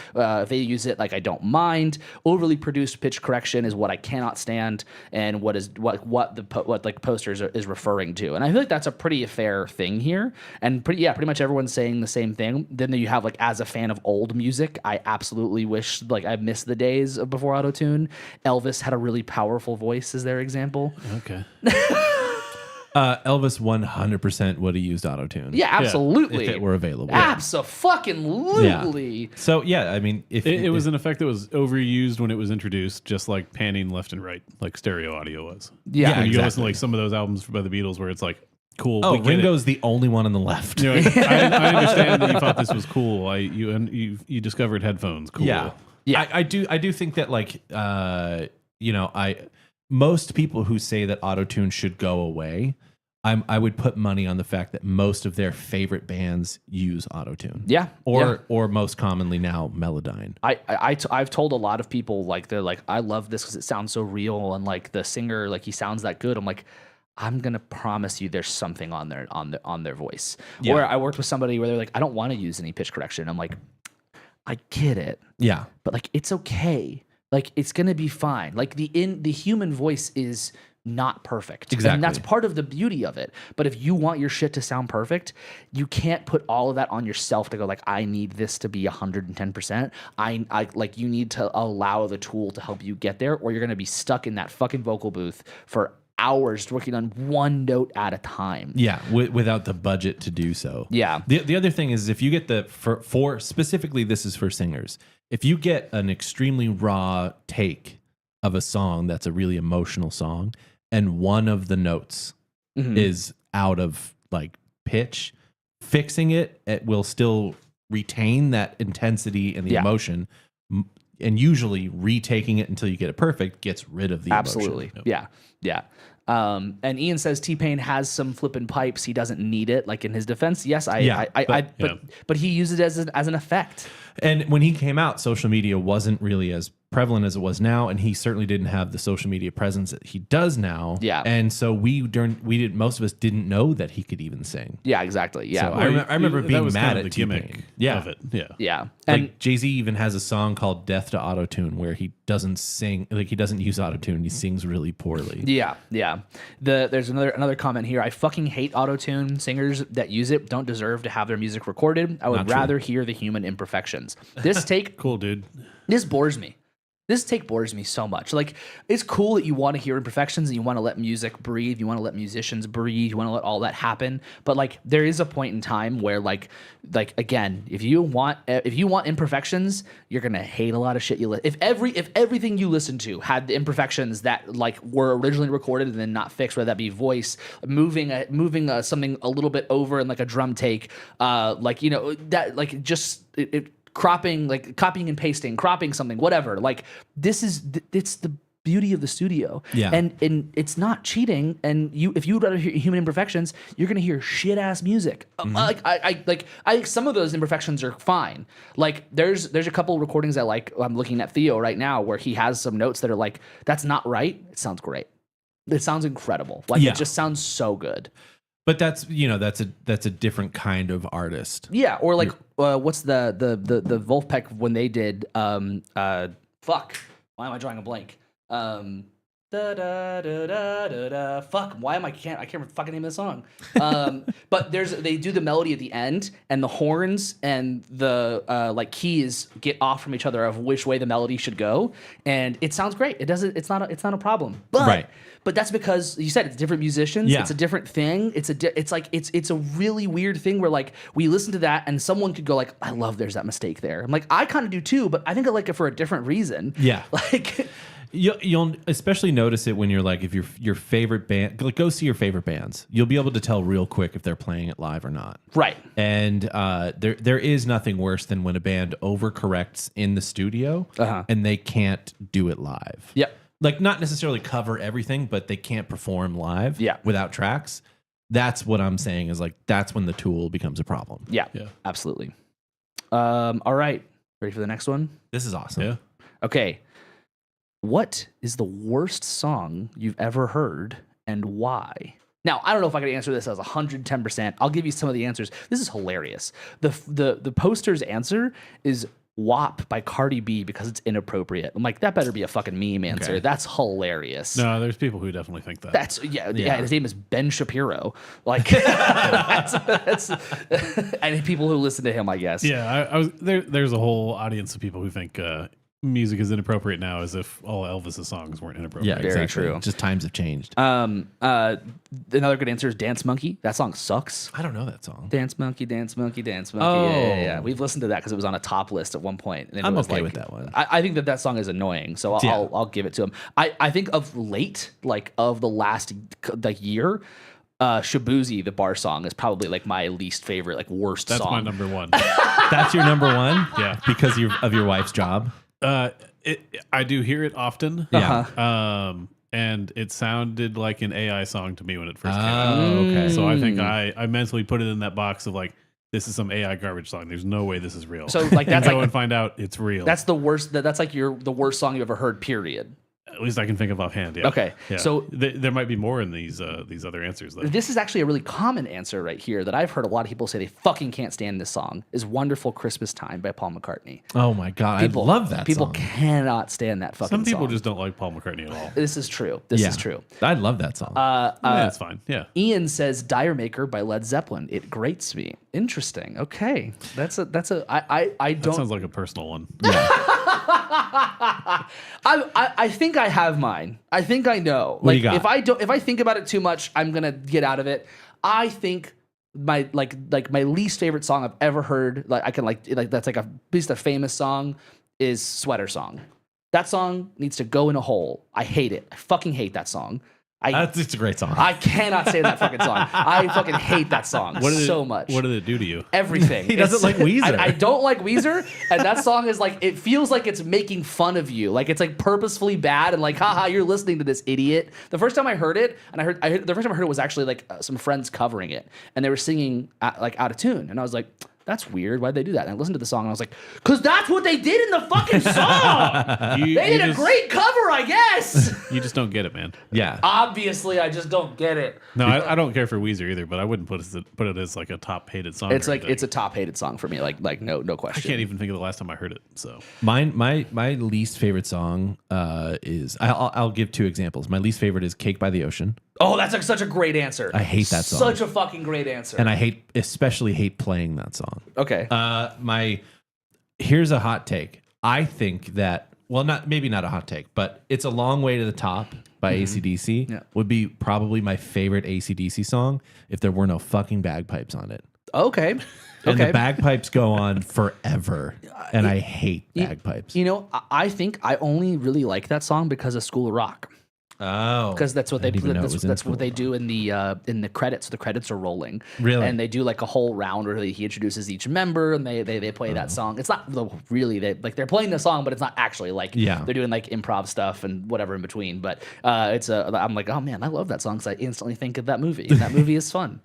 if they use it, like I don't mind. Overly produced pitch correction is what I cannot stand, and what the posters is referring to. And I feel like that's a pretty fair thing here. And pretty much everyone's saying the same thing. Then you have like as a fan of old music, I absolutely wish like I missed the days of before autotune. Elvis had a really powerful voice, as their example. Okay. Elvis 100% would have used autotune. Yeah, absolutely. If it were available. Absolutely. So yeah, I mean, if It was an effect that was overused when it was introduced, just like panning left and right, like stereo audio was. Yeah. And you go listen exactly. to like some of those albums by the Beatles where it's like, cool. Oh, we get it. Ringo's the only one on the left. I understand that you thought this was cool. You discovered headphones. Cool. Yeah. Yeah. I do think that like most people who say that autotune should go away, I would put money on the fact that most of their favorite bands use autotune. Yeah. Or most commonly now Melodyne. I've told a lot of people, like, they're like, I love this because it sounds so real, and like the singer, like, he sounds that good. I'm like, I'm gonna promise you there's something on their voice. Yeah. Or I worked with somebody where they're like, I don't want to use any pitch correction. I'm like, I get it. Yeah. But like, it's okay. Like, it's gonna be fine. Like, the human voice is not perfect. Exactly. And that's part of the beauty of it. But if you want your shit to sound perfect, you can't put all of that on yourself to go like, I need this to be 110%. I like, you need to allow the tool to help you get there, or you're going to be stuck in that fucking vocal booth for hours working on one note at a time. Yeah, without the budget to do so. Yeah. The other thing is, if you get for specifically, this is for singers. If you get an extremely raw take of a song that's a really emotional song, and one of the notes is out of like pitch, fixing it will still retain that intensity and the emotion, and usually retaking it until you get it perfect gets rid of the Absolutely. emotion. Yeah. And Ian says T-Pain has some flipping pipes. He doesn't need it. Like, in his defense, yes, but he uses it as an effect. And when he came out, social media wasn't really as prevalent as it was now, and he certainly didn't have the social media presence that he does now. Yeah. And so most of us didn't know that he could even sing. Yeah, exactly. Yeah. So I remember being was mad kind of at the gimmick of it. Yeah. Yeah. And Like, Jay-Z even has a song called Death to Autotune where he doesn't sing, like, he doesn't use autotune. He sings really poorly. yeah. There's another comment here. I fucking hate autotune. Singers that use it don't deserve to have their music recorded. I would rather hear the human imperfections. This take Cool, dude. This bores me. This take bores me so much. Like, it's cool that you want to hear imperfections and you want to let music breathe. You want to let musicians breathe. You want to let all that happen. But like, there is a point in time where like again, if you want imperfections, you're gonna hate a lot of shit you if everything you listen to had the imperfections that like were originally recorded and then not fixed, whether that be voice, moving something a little bit over in like a drum take, like, you know, that like just it cropping, like copying and pasting, cropping something, whatever. Like, it's the beauty of the studio. Yeah. And it's not cheating. And if you would rather hear human imperfections, you're gonna hear shit ass music. Like, I think some of those imperfections are fine. Like, there's a couple recordings I like. I'm looking at Theo right now where he has some notes that are like, that's not right. It sounds great. It sounds incredible. Like, it just sounds so good. But that's a different kind of artist. Yeah, or like what's the Wolfpack when they did fuck. Why am I drawing a blank? Da, da, da, da, da, da. Fuck. Why am I can't remember the fucking name of the song. But they do the melody at the end, and the horns and the like keys get off from each other of which way the melody should go, and it sounds great. It's not a problem. But Right. But that's because you said it's different musicians. Yeah. It's a different thing. It's a really weird thing where like we listen to that and someone could go like, I love there's that mistake there. I'm like, I kind of do too, but I think I like it for a different reason. Yeah. Like, You'll especially notice it when you're like, if your favorite band, like, go see your favorite bands. You'll be able to tell real quick if they're playing it live or not. right. And there is nothing worse than when a band overcorrects in the studio and they can't do it live. Yep. Like, not necessarily cover everything, but they can't perform live without tracks. That's what I'm saying is like, that's when the tool becomes a problem. Yeah. Absolutely. All right. Ready for the next one? This is awesome. Yeah. Okay. What is the worst song you've ever heard and why? Now, I don't know if I can answer this as 110%. I'll give you some of the answers. This is hilarious. The poster's answer is WAP by Cardi B because it's inappropriate. I'm like, that better be a fucking meme answer. Okay. That's hilarious. No, there's people who definitely think that. That's yeah. His name is Ben Shapiro. Like, that's and people who listen to him, I guess. Yeah, I was there. There's a whole audience of people who think music is inappropriate now, as if all Elvis's songs weren't inappropriate. Yeah, Very exactly. true. Just times have changed. Another good answer is Dance Monkey. That song sucks. I don't know that song. Dance Monkey, Dance Monkey, Dance Monkey. Oh. Yeah. We've listened to that because it was on a top list at one point. And I'm it was okay like, with that one. I think that song is annoying, so I'll give it to him. I think of late, like of the last like year, Shabuzi, the bar song, is probably like my least favorite, like worst That's song. my number one. That's your number one? Yeah. Because of your wife's job? I do hear it often. Yeah. and it sounded like an AI song to me when it first came out. Okay. So I think I mentally put it in that box of like, this is some AI garbage song. There's no way this is real. So like that's go like and find out it's real. that's the worst. That's like the worst song you've ever heard. Period. At least I can think of offhand. Yeah. Okay. Yeah. So there might be more in these other answers though. this is actually a really common answer right here that I've heard a lot of people say they fucking can't stand this song is "Wonderful Christmas Time" by Paul McCartney. Oh my god, I love that People song. cannot stand that fucking Some people song. just don't like Paul McCartney at all. This is true. This is true. I love that song. Yeah, that's fine. Yeah. Ian says "Dire Maker" by Led Zeppelin. It grates me. Interesting. Okay, I That don't. sounds like a personal one. I think I have mine. I think I know. What do Like you got? if I think about it too much, I'm gonna get out of it. I think my my least favorite song I've ever heard, like I can like that's like at least a famous song, is "Sweater Song." That song needs to go in a hole. I hate it. I fucking hate that song. It's a great song. I cannot say that fucking song. I fucking hate that song so much. What did it do to you? Everything. He doesn't like Weezer. I don't like Weezer, and that song is like, it feels like it's making fun of you. Like it's like purposefully bad and like, haha, you're listening to this idiot. The first time I heard it, and the first time I heard it was actually like some friends covering it, and they were singing like out of tune, and I was like, that's weird. Why'd they do that? And I listened to the song and I was like, because that's what they did in the fucking song. They did a great cover, I guess. You just don't get it, man. Yeah. Obviously, I just don't get it. No, I don't care for Weezer either, but I wouldn't put it as like a top hated song. It's like it's a top hated song for me. Like no question. I can't even think of the last time I heard it. So My least favorite song is I'll give two examples. My least favorite is "Cake by the Ocean," Oh, that's like such a great answer. I hate that song. Such a fucking great answer. and I especially hate playing that song. Okay. Here's a hot take. I think that, well, maybe not a hot take, but "It's a Long Way to the Top" by AC/DC Yeah. would be probably my favorite AC/DC song if there were no fucking bagpipes on it. Okay. And Okay. the bagpipes go on forever, and I hate bagpipes. You know, I think I only really like that song because of School of Rock. Oh, Because that's what I they didn't even know it was in that's what School they of do in the credits. The credits are rolling. Really? And they do like a whole round where he introduces each member and they play that song. It's not really they're playing the song, but it's not actually like Yeah. they're doing like improv stuff and whatever in between. But I'm like, oh man, I love that song because I instantly think of that movie. That movie is fun.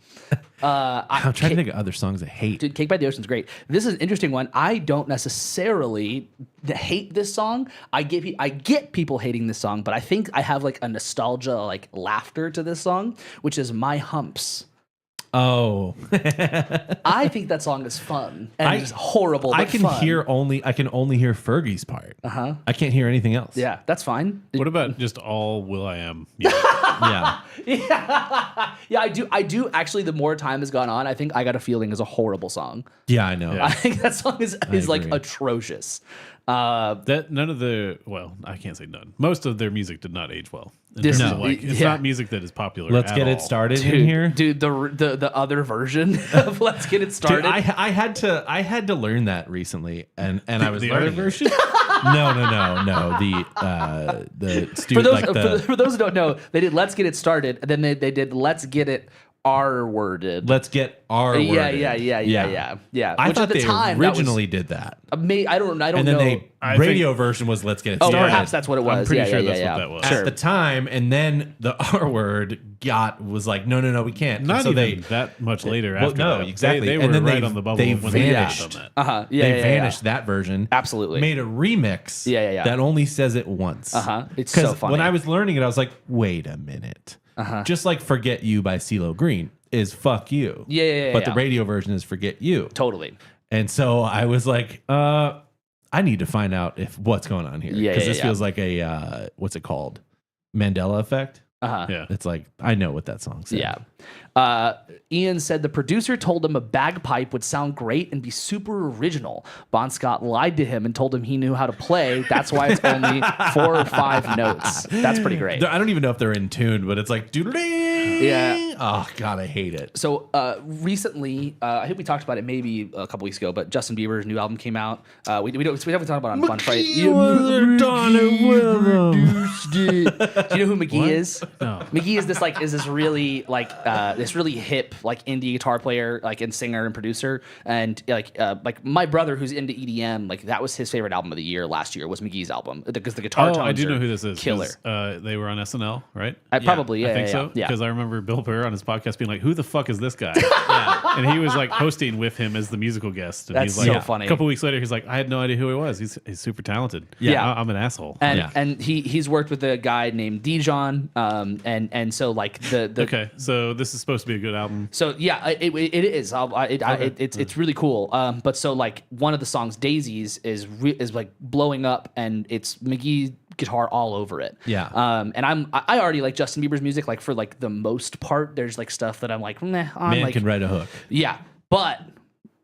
I'm trying to think of other songs I hate. Dude, "Cake by the Ocean" is great. This is an interesting one. I don't necessarily hate this song. I get people hating this song, but I think I have like a nostalgia, like laughter to this song, which is "My Humps." Oh, I think that song is fun and it's horrible. But I can only hear Fergie's part. I can't hear anything else. Yeah, that's fine. what about just all Will.i.am music? Yeah. Yeah, I do. Actually, the more time has gone on, I think "I Got a Feeling" is a horrible song. Yeah, I know. Yeah. I think that song is like agree. atrocious. That none of the I can't say none. Most of their music did not age well. In This terms is- of, like, it's yeah. not music that is popular. Let's at get all. it started in here. Dude, the other version of "Let's Get It Started." Dude, I had to learn that recently, and I was The learning other version? No. The for student those like the for those who don't know, they did "Let's Get It Started," and then they did "Let's Get It R-worded." let's get our Yeah. I Which thought at the they time that was originally did that, I don't and then know. I radio version was "Let's Get It Oh, Started." perhaps that's what it was. I'm pretty sure yeah, that's yeah. what that was. at Sure. the time, and then the R word was like, no, we can't. And Not so even that much later. well, After no, that. exactly. They And were then right they- on the bubble they when they vanished. did that. Yeah, they vanished that version. Absolutely. Made a remix. Yeah. That only says it once. It's so funny. when I was learning it, I was like, wait a minute. Just like "Forget You" by CeeLo Green is "Fuck You." Yeah. But the radio version is "Forget You." Totally. And so I was like, I need to find out what's going on here. Yeah, Because yeah, this yeah. feels like a what's it called? Mandela effect. Yeah. It's like, I know what that song said. Yeah. Ian said the producer told him a bagpipe would sound great and be super original. Bon Scott lied to him and told him he knew how to play. That's why it's only 4 or 5 notes. That's pretty great. I don't even know if they're in tune, but it's like, doodle-ding. Yeah. Oh God, I hate it. So recently, I think we talked about it maybe a couple weeks ago, but Justin Bieber's new album came out. We definitely talked about it on Fun Fright. Do you know who McGee is? No. McGee is this really this really hip like indie guitar player and singer and producer, and like my brother who's into EDM, like that was his favorite album of the year last year was McGee's album because the guitar tones I do know who this is. Killer. They were on SNL, right? Probably, yeah. I think so. Yeah. Because I remember Bill Burr on his podcast being like, "Who the fuck is this guy?" And he was like hosting with him as the musical guest. And That's he's like, so funny. A couple weeks later, he's like, "I had no idea who he was. He's super talented. Yeah. I'm an asshole." And he's worked with a guy named Dijon, and so like the Okay, so this is supposed to be a good album. So yeah, it is. It's really cool. But so like one of the songs, Daisies, is like blowing up, and it's McGee guitar all over it. Yeah. And I already like Justin Bieber's music. Like for like the most part, there's like stuff that I'm like, nah. Man can write a hook. Yeah, but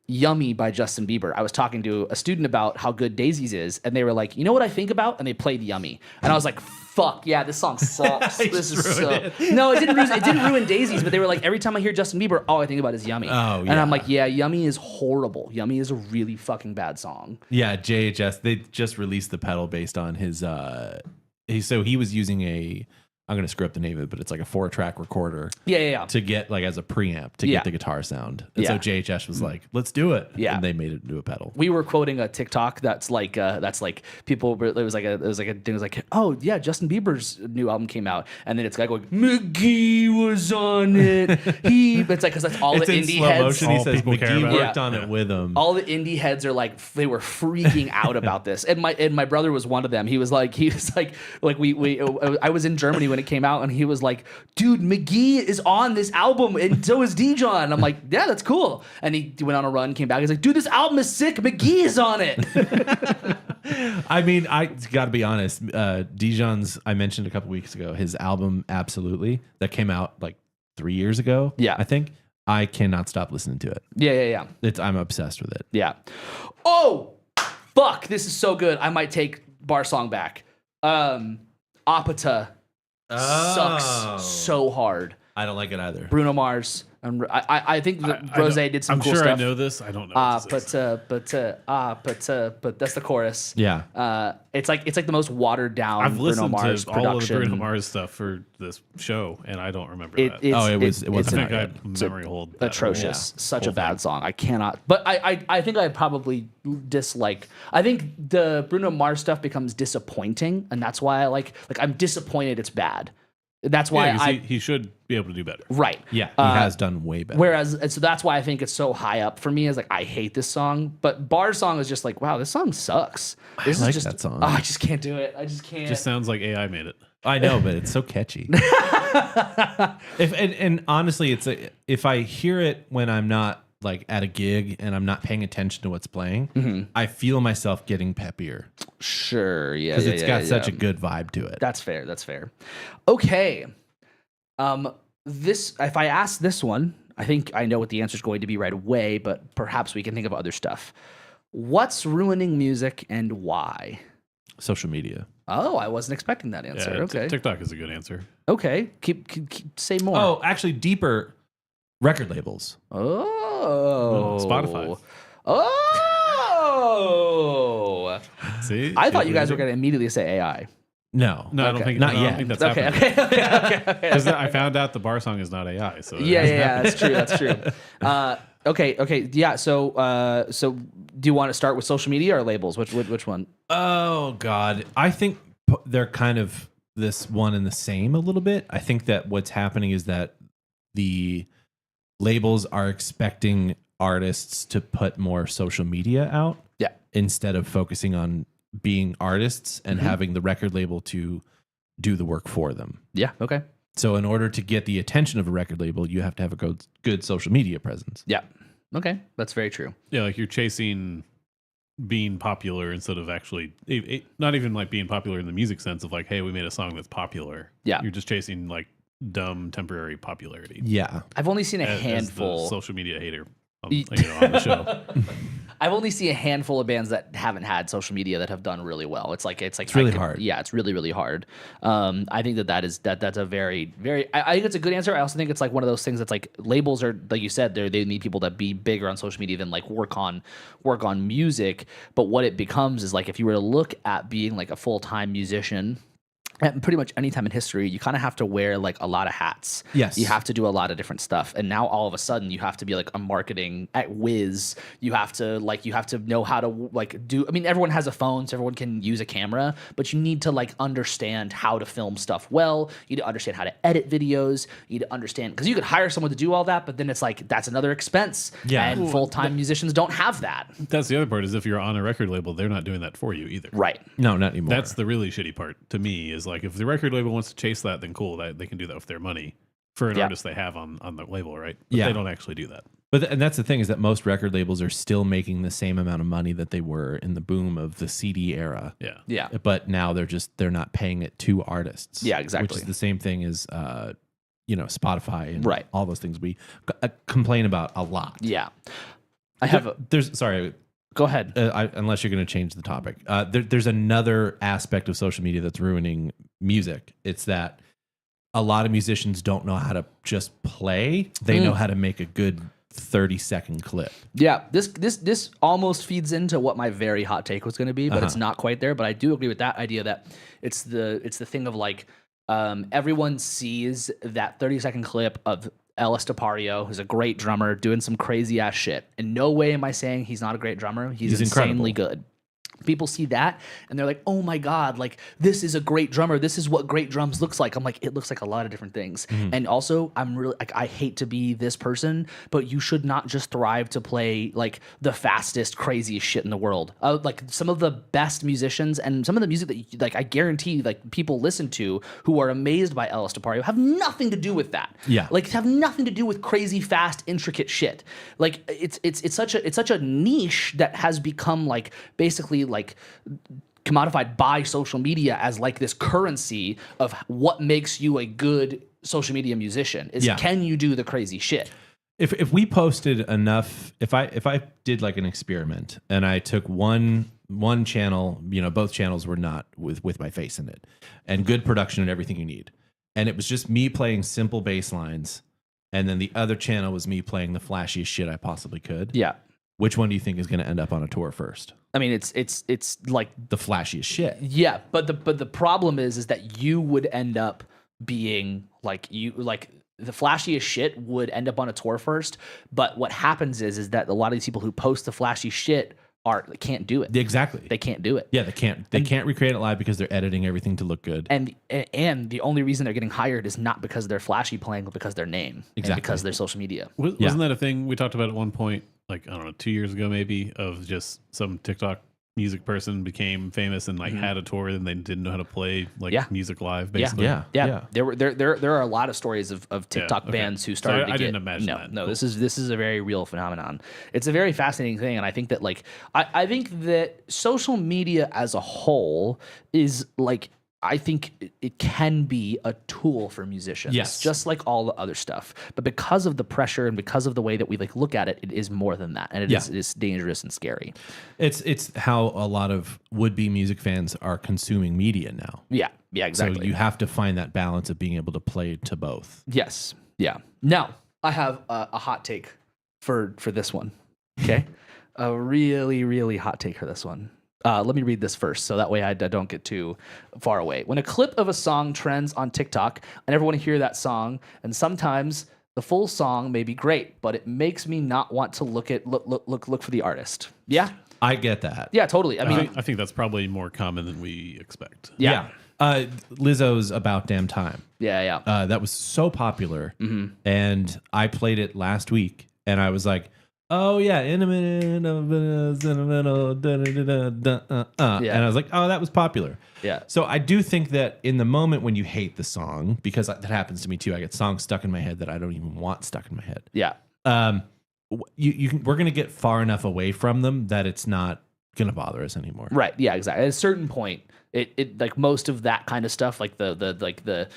Yummy by Justin Bieber. I was talking to a student about how good Daisies is, and they were like, you know what I think about? And they played Yummy. And I was like, fuck, yeah, this song sucks. This is so... No, it didn't ruin Daisies, but they were like, every time I hear Justin Bieber, all I think about is Yummy. Oh, yeah. And I'm like, yeah, Yummy is horrible. Yummy is a really fucking bad song. Yeah, JHS, they just released the pedal based on his he was using I'm going to screw up the name of it, but it's like a 4-track recorder. Yeah. To get like as a preamp to get the guitar sound. And so JHS was like, let's do it. Yeah. And they made it into a pedal. We were quoting a TikTok that's like people it was like a thing. It was like, oh yeah, Justin Bieber's new album came out, and then it's a guy going, McGee was on it. It's like because that's all it's the in indie slow heads. motion. He says people care McGee about. worked on it with him. All the indie heads are like they were freaking out about this, and my brother was one of them. He was like we I was in Germany when it came out, and he was like, dude, McGee is on this album, and so is Dijon. I'm like, yeah, that's cool. And he went on a run, came back. He's like, dude, this album is sick. McGee is on it. I mean, I got to be honest. Dijon's, I mentioned a couple weeks ago, his album, Absolutely, that came out like 3 years ago. Yeah. I think. I cannot stop listening to it. Yeah. I'm obsessed with it. Yeah. Oh, fuck. This is so good. I might take Bar Song back. Apata sucks so hard. I don't like it either. Bruno Mars. I think Rose did some cool stuff. stuff. I know this. I don't know. But that's the chorus. Yeah. It's like the most watered down I've Bruno listened Mars to production. all of the Bruno Mars stuff for this show, and I don't remember that. It wasn't. I think I memory hold that atrocious. whole- Such whole a bad thing. song. I cannot. But I think I probably dislike. I think the Bruno Mars stuff becomes disappointing, and that's why I like I'm disappointed it's bad. That's why Yeah, 'cause he should be able to do better. right. Yeah, he has done way better. Whereas, and so that's why I think it's so high up for me. Is like I hate this song, but Bar's song is just like, wow, this song sucks. This like is just that song. Oh, I just can't do it. I just can't. Just sounds like AI made it. I know, but it's so catchy. And honestly, if I hear it when I'm not like at a gig and I'm not paying attention to what's playing, I feel myself getting peppier Sure, yeah, because it's got such a good vibe to it. That's fair. That's fair. Okay. This if I ask this one, I think I know what the answer is going to be right away, but perhaps we can think of other stuff. What's ruining music and why? Social media. Oh, I wasn't expecting that answer. Yeah, Okay. TikTok is a good answer. Okay. Keep say more. Oh, actually, deeper record labels. Oh. Spotify. Oh. See, I thought you guys were going to immediately say AI. No, No, I don't think. Not I don't yet. think that's Okay. happening. Okay. Because I found out the bar song is not AI. So Yeah. That's true. That's true. Okay. Yeah. So do you want to start with social media or labels? Which one? Oh God, I think they're kind of this one and the same a little bit. I think that what's happening is that the labels are expecting artists to put more social media out, instead of focusing on being artists and having the record label to do the work for them. Yeah. Okay. So in order to get the attention of a record label, you have to have a good social media presence. Yeah. Okay. That's very true. Yeah, like you're chasing being popular instead of actually not even like being popular in the music sense of like, hey, we made a song that's popular. Yeah. You're just chasing like dumb temporary popularity. Yeah. I've only seen a As the handful. social media hater on the show. I've only seen a handful of bands that haven't had social media that have done really well. It's really hard. Yeah, it's really, really hard. I think that's a very, very. I think it's a good answer. I also think it's like one of those things that's like labels are, like you said, they need people to be bigger on social media than like work on music. But what it becomes is like if you were to look at being like a full-time musician. At pretty much any time in history, you kind of have to wear like a lot of hats. Yes. You have to do a lot of different stuff. And now all of a sudden you have to be like a marketing whiz. You have to know how to like do, I mean, everyone has a phone, so everyone can use a camera, but you need to like understand how to film stuff well. You need to understand how to edit videos. You need to understand, because you could hire someone to do all that, but then it's like, that's another expense. Yeah. And full-time musicians don't have that. That's the other part, is if you're on a record label, they're not doing that for you either. Right. No, not anymore. That's the really shitty part to me, is like if the record label wants to chase that, then cool, that they can do that with their money for an artist they have on the label, right? But they don't actually do that. But and that's the thing, is that most record labels are still making the same amount of money that they were in the boom of the CD era. Yeah. Yeah. But now they're not paying it to artists. Yeah, exactly. Which is the same thing as Spotify and right. all those things we complain about a lot. Yeah. I have sorry. Go ahead. Unless you're going to change the topic. There's another aspect of social media that's ruining music. It's that a lot of musicians don't know how to just play. They know how to make a good 30-second clip. Yeah, this almost feeds into what my very hot take was going to be, but it's not quite there. But I do agree with that idea that it's the thing of like everyone sees that 30-second clip of Ellis Tapario, who's a great drummer, doing some crazy ass shit. In no way am I saying he's not a great drummer. He's insanely good. People see that and they're like, oh my God, like this is a great drummer. This is what great drums looks like. I'm like, it looks like a lot of different things. And also I'm really like, I hate to be this person, but you should not just thrive to play like the fastest, craziest shit in the world. Like some of the best musicians and some of the music that like I guarantee like people listen to who are amazed by Ellis Tapario have nothing to do with that. Yeah. Like have nothing to do with crazy, fast, intricate shit. Like it's such a niche that has become like basically like commodified by social media as like this currency of what makes you a good social media musician is can you do the crazy shit? If we posted enough, if I did like an experiment and I took one channel, both channels were not with my face in it, and good production and everything you need, and it was just me playing simple bass lines, and then the other channel was me playing the flashiest shit I possibly could. Yeah. Which one do you think is going to end up on a tour first? I mean, it's like the flashiest shit. Yeah, but the problem is that you would end up being like the flashiest shit would end up on a tour first. But what happens is that a lot of these people who post the flashy shit can't do it. Exactly. They can't do it. Yeah, they can't. They can't recreate it live because they're editing everything to look good. And the only reason they're getting hired is not because they're flashy playing, but because their name. Exactly. And because they're social media. Wasn't that a thing we talked about at one point? Like, I don't know, 2 years ago maybe, of just some TikTok music person became famous and like had a tour and they didn't know how to play like music live, basically. Yeah. There are a lot of stories of TikTok bands who started to I get. didn't imagine that. No, this is a very real phenomenon. It's a very fascinating thing, and I think that like I think that social media as a whole is like. I think it can be a tool for musicians, just like all the other stuff. But because of the pressure and because of the way that we like look at it, it is more than that, and it is dangerous and scary. It's how a lot of would-be music fans are consuming media now. Yeah, exactly. So you have to find that balance of being able to play to both. Yes, yeah. Now I have a hot take for this one. Okay, a really really hot take for this one. Let me read this first, so that way I don't get too far away. When a clip of a song trends on TikTok, I never want to hear that song, and sometimes the full song may be great, but it makes me not want to look for the artist. Yeah, I get that. Yeah, totally. I mean, I think that's probably more common than we expect. Yeah. Lizzo's "About Damn Time." Yeah. That was so popular, and I played it last week, and I was like, oh yeah, in a minute, and I was like, oh, that was popular. Yeah. So I do think that in the moment when you hate the song, because that happens to me too, I get songs stuck in my head that I don't even want stuck in my head. Yeah. We're gonna get far enough away from them that it's not gonna bother us anymore. Right. Yeah. Exactly. At a certain point, it like most of that kind of stuff, like the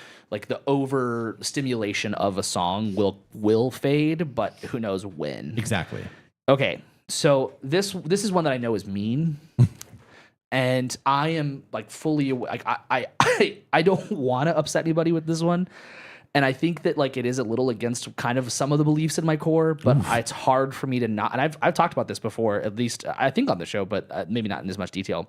over stimulation of a song will fade, but who knows when. Exactly. Okay. So this is one that I know is mean. And I am like fully like I don't want to upset anybody with this one. And I think that like it is a little against kind of some of the beliefs in my core, but it's hard for me to not. And I've talked about this before, at least I think on the show, but maybe not in as much detail.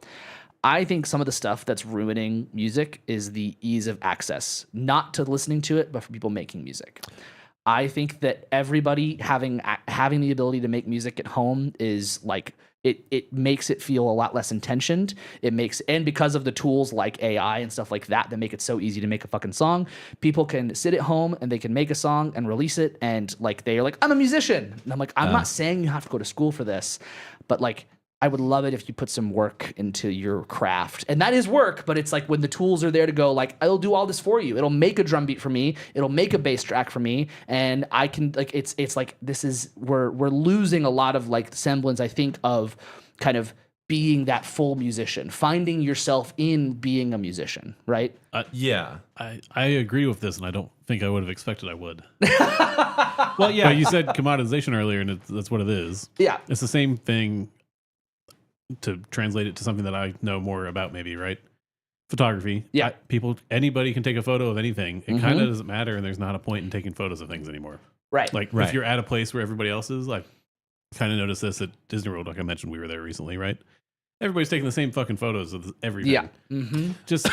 I think some of the stuff that's ruining music is the ease of access, not to listening to it, but for people making music. I think that everybody having the ability to make music at home is like it makes it feel a lot less intentioned. And because of the tools like AI and stuff like that make it so easy to make a fucking song, people can sit at home and they can make a song and release it, and like they are like, I'm a musician. And I'm like, I'm not saying you have to go to school for this, but like I would love it if you put some work into your craft. And that is work, but it's like when the tools are there to go, like, I'll do all this for you. It'll make a drum beat for me. It'll make a bass track for me. And I can, like, it's like, we're losing a lot of like semblance, I think, of kind of being that full musician, finding yourself in being a musician, right? Yeah. I agree with this, and I don't think I would have expected I would. Well, yeah. But you said commoditization earlier, and that's what it is. Yeah. It's the same thing. To translate it to something that I know more about, maybe, right? Photography. Yeah. Anybody can take a photo of anything. It kind of doesn't matter, and there's not a point in taking photos of things anymore. Right. Like, if you're at a place where everybody else is, like, kind of noticed this at Disney World, like I mentioned, we were there recently, right? Everybody's taking the same fucking photos of everything. Yeah. Mm-hmm. Just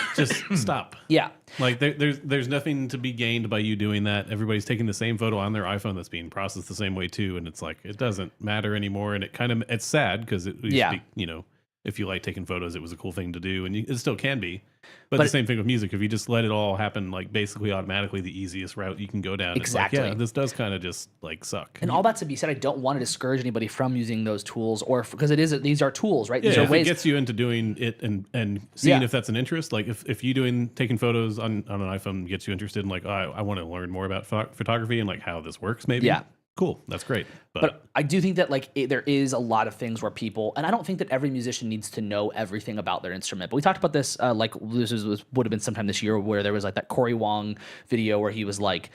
stop. Yeah. Like there's nothing to be gained by you doing that. Everybody's taking the same photo on their iPhone that's being processed the same way too, and it's like it doesn't matter anymore. And it's sad because if you like taking photos, it was a cool thing to do, and it still can be. But the same thing with music. If you just let it all happen, like basically automatically, the easiest route you can go down. Exactly. It's like, this does kind of just like suck. And all that to be said, I don't want to discourage anybody from using those tools, or because these are tools, right? These are ways. It gets you into doing it and seeing if that's an interest. Like if you taking photos on an iPhone gets you interested in like, I want to learn more about photography and like how this works. Maybe. Yeah. Cool. That's great. But I do think that like there is a lot of things where people, and I don't think that every musician needs to know everything about their instrument. But we talked about this, like this would have been sometime this year where there was like that Corey Wong video where he was like,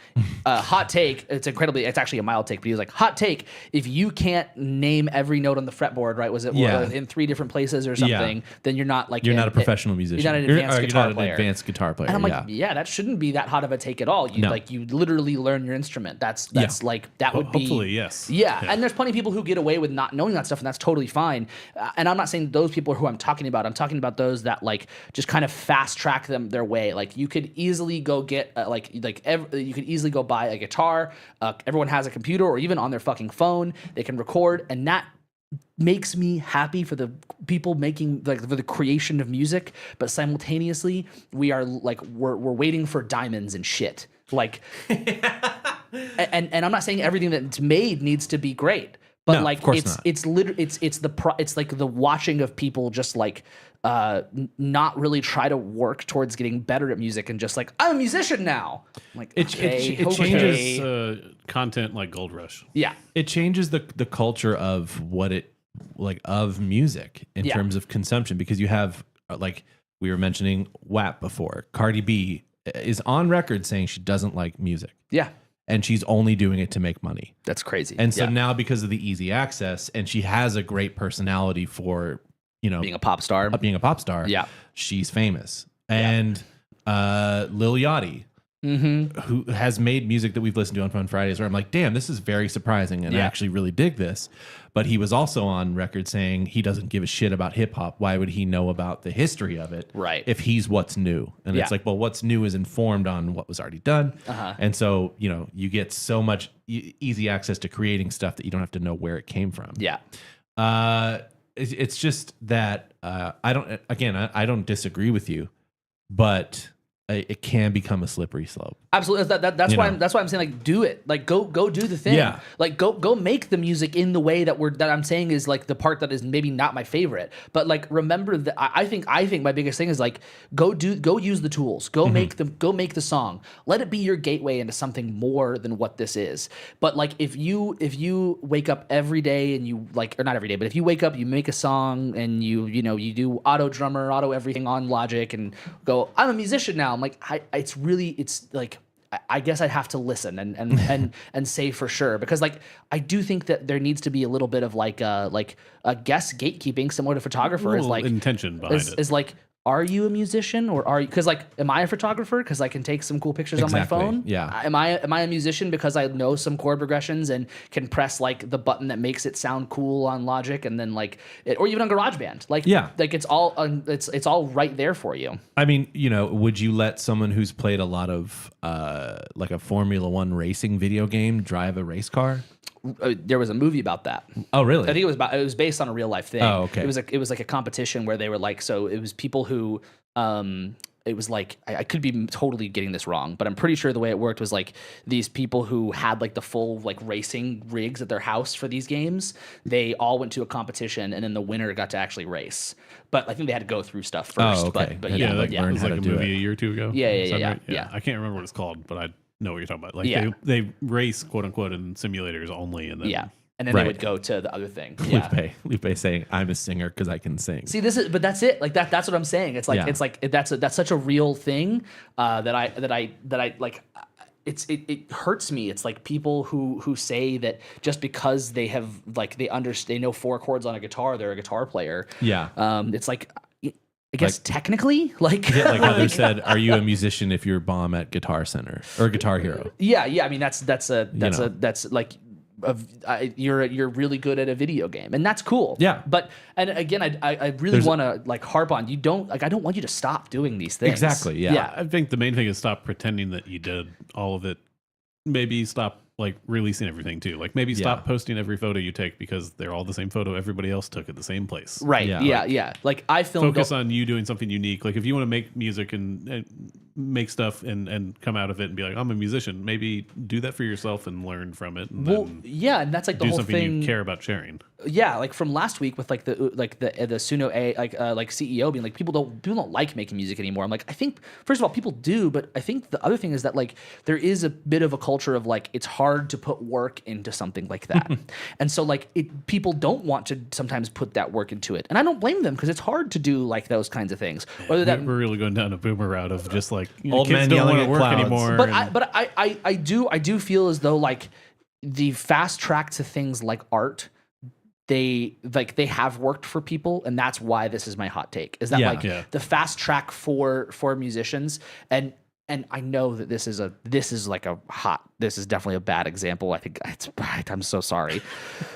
hot take. It's actually a mild take, but he was like, hot take. If you can't name every note on the fretboard, right? Was it in 3 different places or something? Then you're not like, you're not a professional musician. You're not an advanced guitar player. Advanced guitar player. And I'm like, that shouldn't be that hot of a take at all. You literally learn your instrument. That's like, that would be. Hopefully, yes. Yeah, and there's plenty of people who get away with not knowing that stuff, and that's totally fine. And I'm not saying those people are who I'm talking about. I'm talking about those that like just kind of fast track their way. Like you could easily go get you could easily go buy a guitar. Everyone has a computer, or even on their fucking phone, they can record, and that makes me happy for the people making like for the creation of music. But simultaneously, we are like we're waiting for diamonds and shit. Like. And I'm not saying everything that's made needs to be great, but like it's like the watching of people just like not really try to work towards getting better at music and just like I'm a musician now. Like it changes content like Gold Rush. Yeah, it changes the culture of what it like of music in terms of consumption, because you have like we were mentioning WAP before. Cardi B is on record saying she doesn't like music. Yeah. And she's only doing it to make money. That's crazy. And so now because of the easy access, and she has a great personality for, being a pop star. Yeah. She's famous. And Lil Yachty, who has made music that we've listened to on Fun Fridays, where I'm like, damn, this is very surprising, and I actually really dig this. But he was also on record saying he doesn't give a shit about hip hop. Why would he know about the history of it? Right. If he's what's new. And it's like, well, what's new is informed on what was already done. And so, you get so much easy access to creating stuff that you don't have to know where it came from. Yeah. It's just that I don't disagree with you, but it can become a slippery slope. Absolutely. That's why I'm saying like do it. Like go do the thing. Yeah. Like go make the music in the way that I'm saying is like the part that is maybe not my favorite. But like remember that I think my biggest thing is like go use the tools. Go make the song. Let it be your gateway into something more than what this is. But like if you wake up every day and you like, or not every day, but if you wake up, you make a song and you do auto drummer, auto everything on Logic and go, I'm a musician now. I'm like, it's like I guess I'd have to listen and say for sure, because like I do think that there needs to be a little bit of like a guess gatekeeping similar to photographer, is like intention behind it. Is like, are you a musician, or are you, because like, am I a photographer because I can take some cool pictures on my phone? Yeah. Am I a musician because I know some chord progressions and can press like the button that makes it sound cool on Logic, and then like or even on GarageBand? Like, like it's all it's all right there for you. I mean, would you let someone who's played a lot of like a Formula One racing video game drive a race car? There was a movie about that. Oh, really? I think it was based on a real life thing. Oh, okay. It was like a competition where they were like, so it was people who it was like, I could be totally getting this wrong, but I'm pretty sure the way it worked was like these people who had like the full like racing rigs at their house for these games, they all went to a competition, and then the winner got to actually race. But I think they had to go through stuff first. Oh, okay. But yeah, yeah, it was like a movie a year or two ago. Yeah. I can't remember what it's called, but I know what you're talking about. Like they race, quote unquote, in simulators only, and then and then they would go to the other thing. Yeah. Lupe saying, "I'm a singer because I can sing." See, but that's it. Like that's what I'm saying. It's like that's such a real thing that I like. It hurts me. It's like people who say that just because they have like they know 4 chords on a guitar, they're a guitar player. Yeah. It's like, I guess technically, like like how they said, "Are you a musician if you're bomb at Guitar Center or Guitar Hero?" Yeah. I mean, that's like. You're really good at a video game, and that's cool. Yeah. But and again, I really want to like harp on, I don't want you to stop doing these things. Exactly. Yeah. I think the main thing is stop pretending that you did all of it. Maybe stop like releasing everything too. Like maybe stop posting every photo you take because they're all the same photo everybody else took at the same place. Right. Yeah. Like I filmed. Focus on you doing something unique. Like if you want to make music and make stuff and come out of it and be like, I'm a musician, maybe do that for yourself and learn from it. And and that's like the whole thing. Do something you care about sharing. Yeah, like from last week with like the Suno A like CEO being like, people don't like making music anymore. I'm like, I think first of all people do, but I think the other thing is that like there is a bit of a culture of like it's hard to put work into something like that, and so like people don't want to sometimes put that work into it, and I don't blame them because it's hard to do like those kinds of things. Whether that we're really going down a boomer route of just like old kids men don't yelling want to at work clouds. anymore. But I do feel as though like the fast track to things like art, they have worked for people, and that's why this is my hot take, is that the fast track for musicians, and I know that this is definitely a bad example. I think I'm so sorry.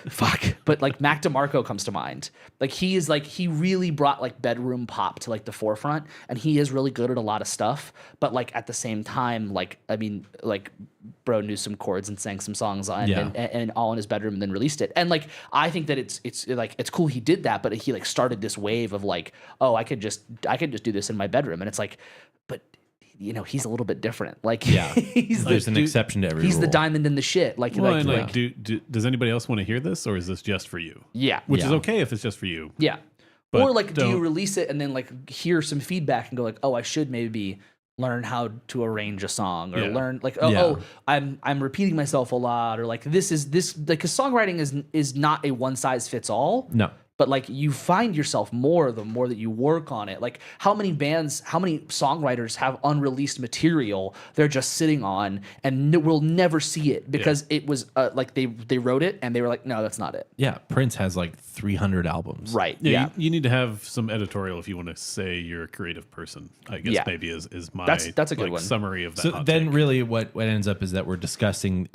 Fuck. But like Mac DeMarco comes to mind. Like he really brought like bedroom pop to like the forefront, and he is really good at a lot of stuff. But like at the same time, like, I mean, like bro knew some chords and sang some songs and all in his bedroom and then released it. And like, I think that it's cool he did that, but he like started this wave of like, oh, I could just do this in my bedroom. And it's like, but he's a little bit different. Like, there's an exception to every rule. He's the diamond in the shit. Like, does anybody else want to hear this, or is this just for you? Yeah. Which is okay if it's just for you. Yeah. But or like, do you release it and then like hear some feedback and go like, oh, I should maybe learn how to arrange a song, or learn like, I'm repeating myself a lot, or like this like, cause songwriting is not a one size fits all. No. But like you find yourself more the more that you work on it. Like how many songwriters have unreleased material they're just sitting on and we'll never see it because it was like they wrote it and they were like, no, that's not it. Yeah, Prince has like 300 albums. Right. Yeah. You need to have some editorial if you want to say you're a creative person. I guess maybe is my that's a good one. Summary of that. So then take. Really what ends up is that we're discussing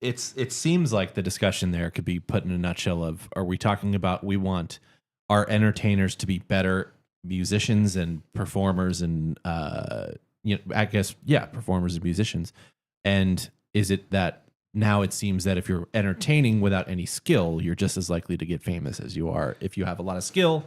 it seems like the discussion there could be put in a nutshell of, are we talking about we want our entertainers to be better musicians and performers and performers and musicians, and is it that now it seems that if you're entertaining without any skill, you're just as likely to get famous as you are if you have a lot of skill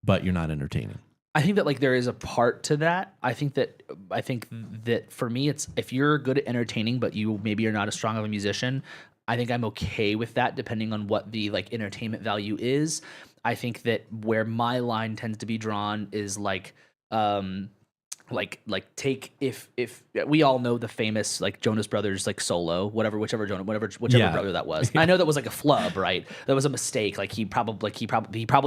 but you're not entertaining? I think that like there is a part to that. I think that for me, it's if you're good at entertaining, but maybe you're not as strong of a musician, I think I'm okay with that depending on what the like entertainment value is. I think that where my line tends to be drawn is like take if we all know the famous like Jonas Brothers like solo, whichever brother that was. I know that was like a flub, right? That was a mistake. Like he probably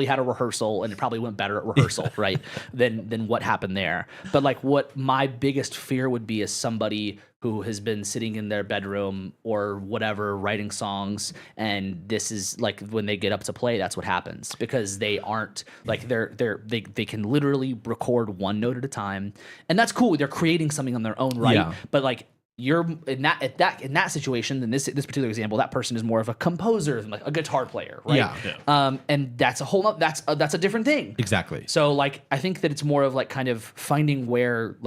had a rehearsal and it probably went better at rehearsal, right? Than what happened there. But like what my biggest fear would be is somebody who has been sitting in their bedroom or whatever writing songs, and this is like when they get up to play, that's what happens, because they aren't like they can literally record one note at a time, and that's cool. They're creating something on their own right, but like you're in that situation, in this particular example, that person is more of a composer than like a guitar player, right? And that's a whole that's a different thing. Exactly. So like I think that it's more of like kind of finding where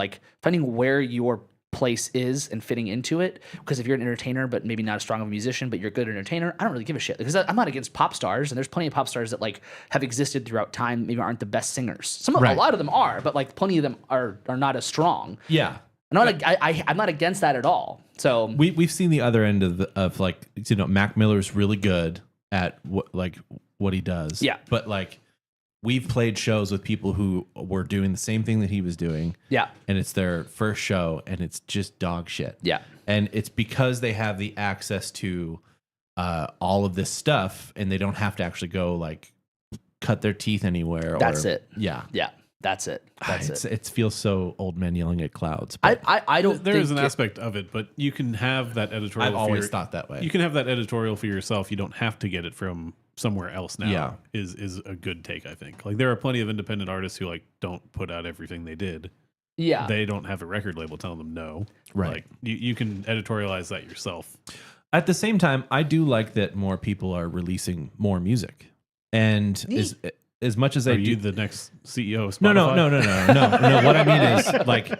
your place is and fitting into it. Because if you're an entertainer but maybe not as strong of a musician, but you're a good entertainer, I don't really give a shit, because I'm not against pop stars, and there's plenty of pop stars that like have existed throughout time, maybe aren't the best singers. A lot of them are, but like plenty of them are not as strong. I'm not against that at all. So we've seen the other end of like, you know, Mac Miller's really good at what he does. Yeah. But like we've played shows with people who were doing the same thing that he was doing. Yeah. And it's their first show and it's just dog shit. Yeah. And it's because they have the access to all of this stuff, and they don't have to actually go like cut their teeth anywhere. That's it. Yeah. Yeah. That's it. It feels so old men yelling at clouds. I don't. There is an aspect of it, but you can have that editorial. I've always thought that way. You can have that editorial for yourself. You don't have to get it from somewhere else now. Yeah. Is a good take, I think. Like there are plenty of independent artists who like don't put out everything they did. Yeah. They don't have a record label telling them no. Right. Like you can editorialize that yourself. At the same time, I do like that more people are releasing more music, and as much as Are I you do the next CEO of Spotify? No. What I mean is, like,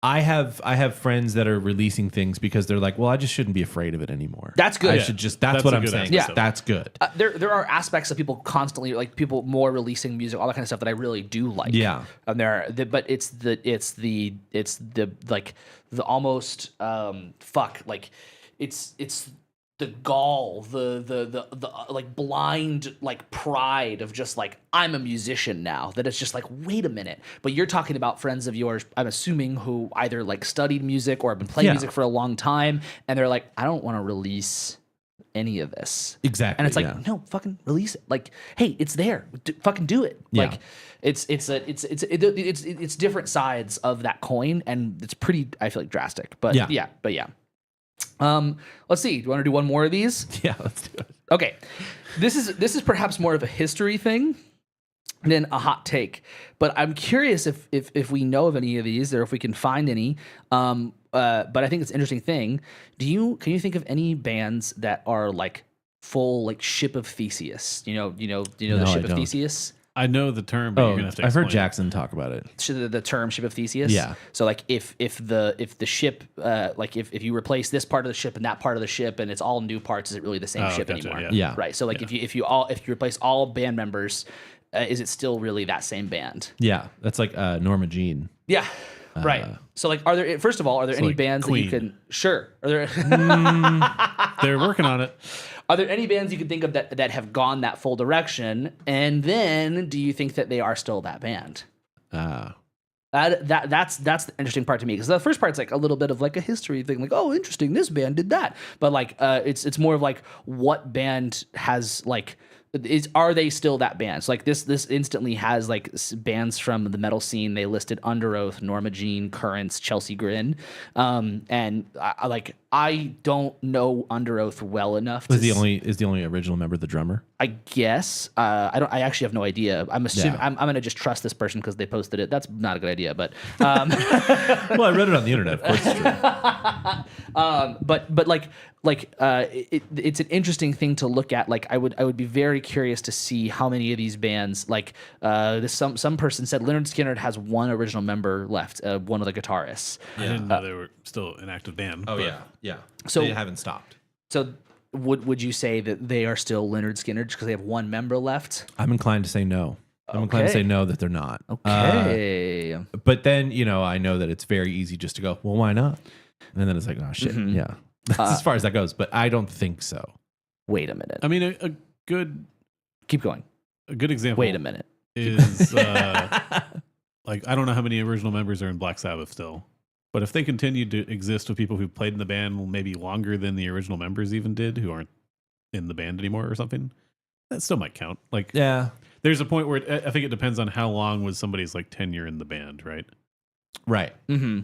I have friends that are releasing things because they're like, well, I just shouldn't be afraid of it anymore. That's good. I should just. That's what I'm saying. Yeah, that's good. There are aspects of people constantly, like people more releasing music, all that kind of stuff that I really do like. Yeah. And but it's the like the almost like it's the gall, the like blind like pride of just like, I'm a musician now, that it's just like, wait a minute. But you're talking about friends of yours, I'm assuming, who either like studied music or have been playing music for a long time, and they're like, I don't want to release any of this. Exactly. And it's like, no, fucking release it. Like, hey, it's there. Fucking do it. Yeah. Like it's different sides of that coin, and it's pretty, I feel like, drastic. But yeah. Let's see. Do you want to do one more of these? Yeah, let's do it. Okay. This is perhaps more of a history thing than a hot take, but I'm curious if we know of any of these, or if we can find any. But I think it's an interesting thing. Can you think of any bands that are like full like Ship of Theseus? No, the Ship of Theseus? I know the term, but you're gonna have to I've heard explain Jackson talk about it. The term Ship of Theseus. Yeah. So like if the ship like if you replace this part of the ship and that part of the ship, and it's all new parts, is it really the same ship gotcha, anymore? yeah. Right. So like if you replace all band members, is it still really that same band? Yeah, that's like Norma Jean. Yeah. Right. So like, are there any like bands Queen. that you can? Sure. Are there? They're working on it. Are there any bands you can think of that have gone that full direction? And then, do you think that they are still that band? That's the interesting part to me, because the first part's like a little bit of like a history thing, like, oh, interesting, this band did that. But like, it's more of like, what band has like. Are they still that band? So like this instantly has like bands from the metal scene. They listed Under Oath, Norma Jean, Currents, Chelsea Grin, and I don't know Under Oath well enough. Is the only original member the drummer? I guess I actually have no idea. I'm assuming I'm gonna just trust this person because they posted it. That's not a good idea, but well, I read it on the internet. Of course, it's true. It's an interesting thing to look at. Like I would be very curious to see how many of these bands, like some person said Leonard Skinner has one original member left, one of the guitarists. I didn't know they were still an active band. Oh yeah. So they haven't stopped. So would you say that they are still Leonard Skinner just because they have one member left? I'm inclined to say no. I'm inclined to say no, that they're not. Okay. But then, I know that it's very easy just to go, well, why not? And then it's like, oh shit, yeah. That's as far as that goes. But I don't think so. Wait a minute. I mean, a good... Keep going. A good example... Wait a minute. ...is... like, I don't know how many original members are in Black Sabbath still. But if they continue to exist with people who played in the band maybe longer than the original members even did, who aren't in the band anymore or something, that still might count. Like, yeah, there's a point where I think it depends on how long was somebody's like tenure in the band, right? Right. Mm-hmm.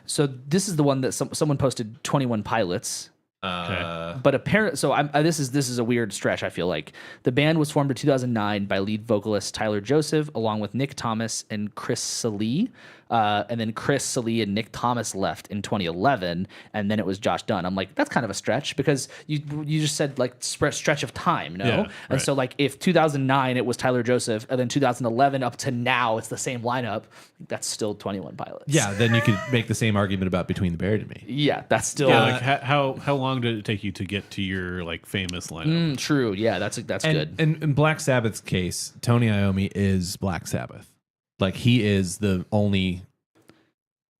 So this is the one that someone posted 21 Pilots. Okay. But apparently, so this is a weird stretch. I feel like the band was formed in 2009 by lead vocalist Tyler Joseph, along with Nick Thomas and Chris Salee. And then Chris Salee and Nick Thomas left in 2011, and then it was Josh Dunn. I'm like, that's kind of a stretch because you just said like stretch of time, no? Yeah, And right. so like if 2009 it was Tyler Joseph, and then 2011 up to now it's the same lineup, that's still 21 Pilots. Yeah, then you could make the same argument about Between the Buried and Me. Yeah, that's still Like how long did it take you to get to your like famous lineup? true. Yeah, that's good. And in Black Sabbath's case, Tony Iommi is Black Sabbath. Like he is the only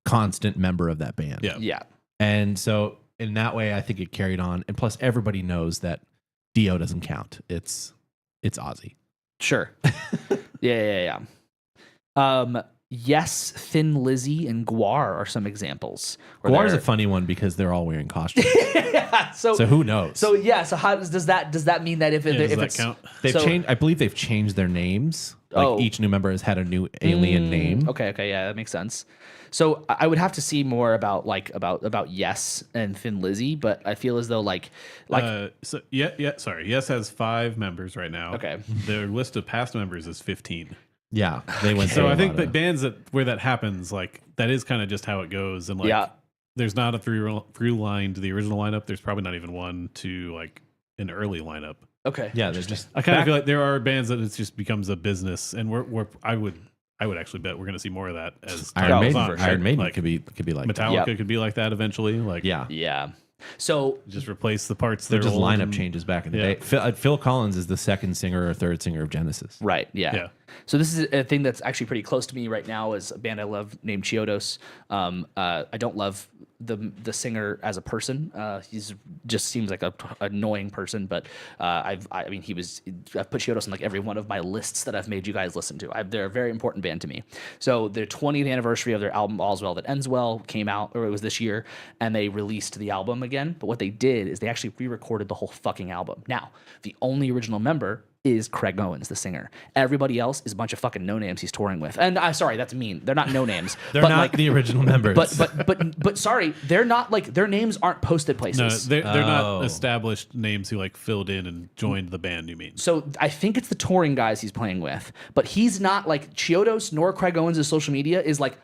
constant member of that band. Yeah. Yeah. And so in that way, I think it carried on. And plus, everybody knows that Dio doesn't count. It's Ozzy. Sure. Yeah. Yes, Thin Lizzy and Guar are some examples. Guar is a funny one because they're all wearing costumes. so who knows? So yeah. So how does that mean that if Does if that it's count? They've so- changed. I believe they've changed their names. Like each new member has had a new alien name. Okay, yeah, that makes sense. So I would have to see more about Yes and Thin Lizzy, but I feel as though like sorry. Yes has 5 members right now. Okay. Their list of past members is 15. Yeah, they went. So through I a think lot that of- bands that that happens, like that is kind of just how it goes. And like Yeah. there's not a through line to the original lineup. There's probably not even one to like an early lineup. okay. Yeah, they're just. I kind of feel like there are bands that it just becomes a business, and I would actually bet we're going to see more of that as time Iron goes Maiden. on, right? Iron Maiden Like, could be like that. Metallica Yep. could be like that eventually. Like Yeah, Yeah. So just replace the parts. they're that just are old lineup and- changes back in the Yeah. day. Phil Collins is the second singer or third singer of Genesis. right. Yeah. Yeah. So this is a thing that's actually pretty close to me right now. Is a band I love named Chiodos. I don't love the singer as a person. He's just seems like a annoying person. But I've put Chiodos on like every one of my lists that I've made you guys listen to. They're a very important band to me. So their 20th anniversary of their album All's Well That Ends Well came out, or it was this year, and they released the album again. But what they did is they actually re-recorded the whole fucking album. Now the only original member is Craig Owens, the singer. Everybody else is a bunch of fucking no names he's touring with. And sorry, that's mean. They're not no names. They're but not like, the original members. but sorry, they're not like their names aren't posted No, places. they're Oh. not established names who like filled in and joined the band. You mean? So I think it's the touring guys he's playing with, but he's not like Chiodos nor Craig Owens' social media is like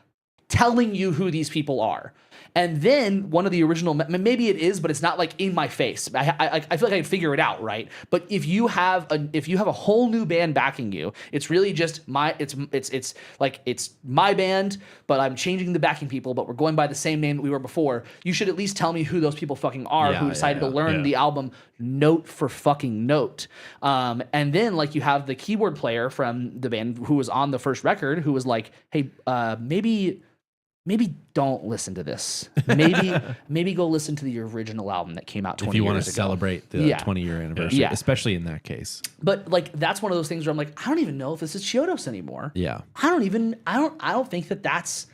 telling you who these people are. And then one of the original, maybe it is, but it's not like in my face. I feel like I can figure it out, right? But if you have a whole new band backing you, it's really just it's my band, but I'm changing the backing people, but we're going by the same name that we were before. You should at least tell me who those people fucking are Yeah, who decided yeah, to learn yeah. the album note for fucking note. And then like you have the keyboard player from the band who was on the first record who was like, hey, maybe don't listen to this. Maybe go listen to the original album that came out 20 if you years want ago. to celebrate the Yeah. 20-year anniversary, Yeah. especially in that case. But like that's one of those things where I'm like, I don't even know if this is Chiodos anymore. Yeah. I don't think that's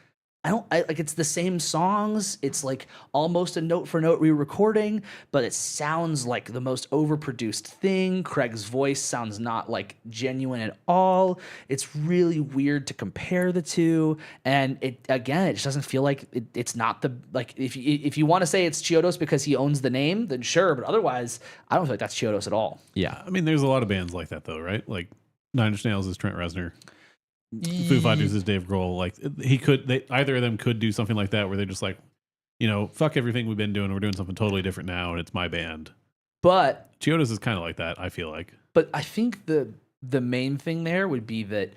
like it's the same songs. It's like almost a note for note re-recording, but it sounds like the most overproduced thing. Craig's voice sounds not like genuine at all. It's really weird to compare the two. And it just doesn't feel like it's not the, like if you want to say it's Chiodos because he owns the name, then sure. But otherwise, I don't feel like that's Chiodos at all. Yeah. I mean, there's a lot of bands like that though, right? Like Nine Inch Nails is Trent Reznor. Foo Fighters is Dave Grohl. Like either of them could do something like that where they're just like, fuck everything we've been doing. We're doing something totally different now, and it's my band. But Chiodos is kind of like that. I feel like. But I think the main thing there would be that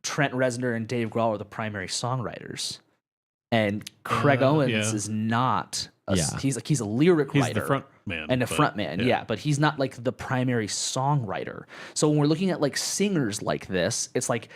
Trent Reznor and Dave Grohl are the primary songwriters, and Craig Owens yeah. is not. Yeah. He's a lyric He's writer. the front man and a but- front man, yeah, but he's not like the primary songwriter. So when we're looking at like singers like this, it's like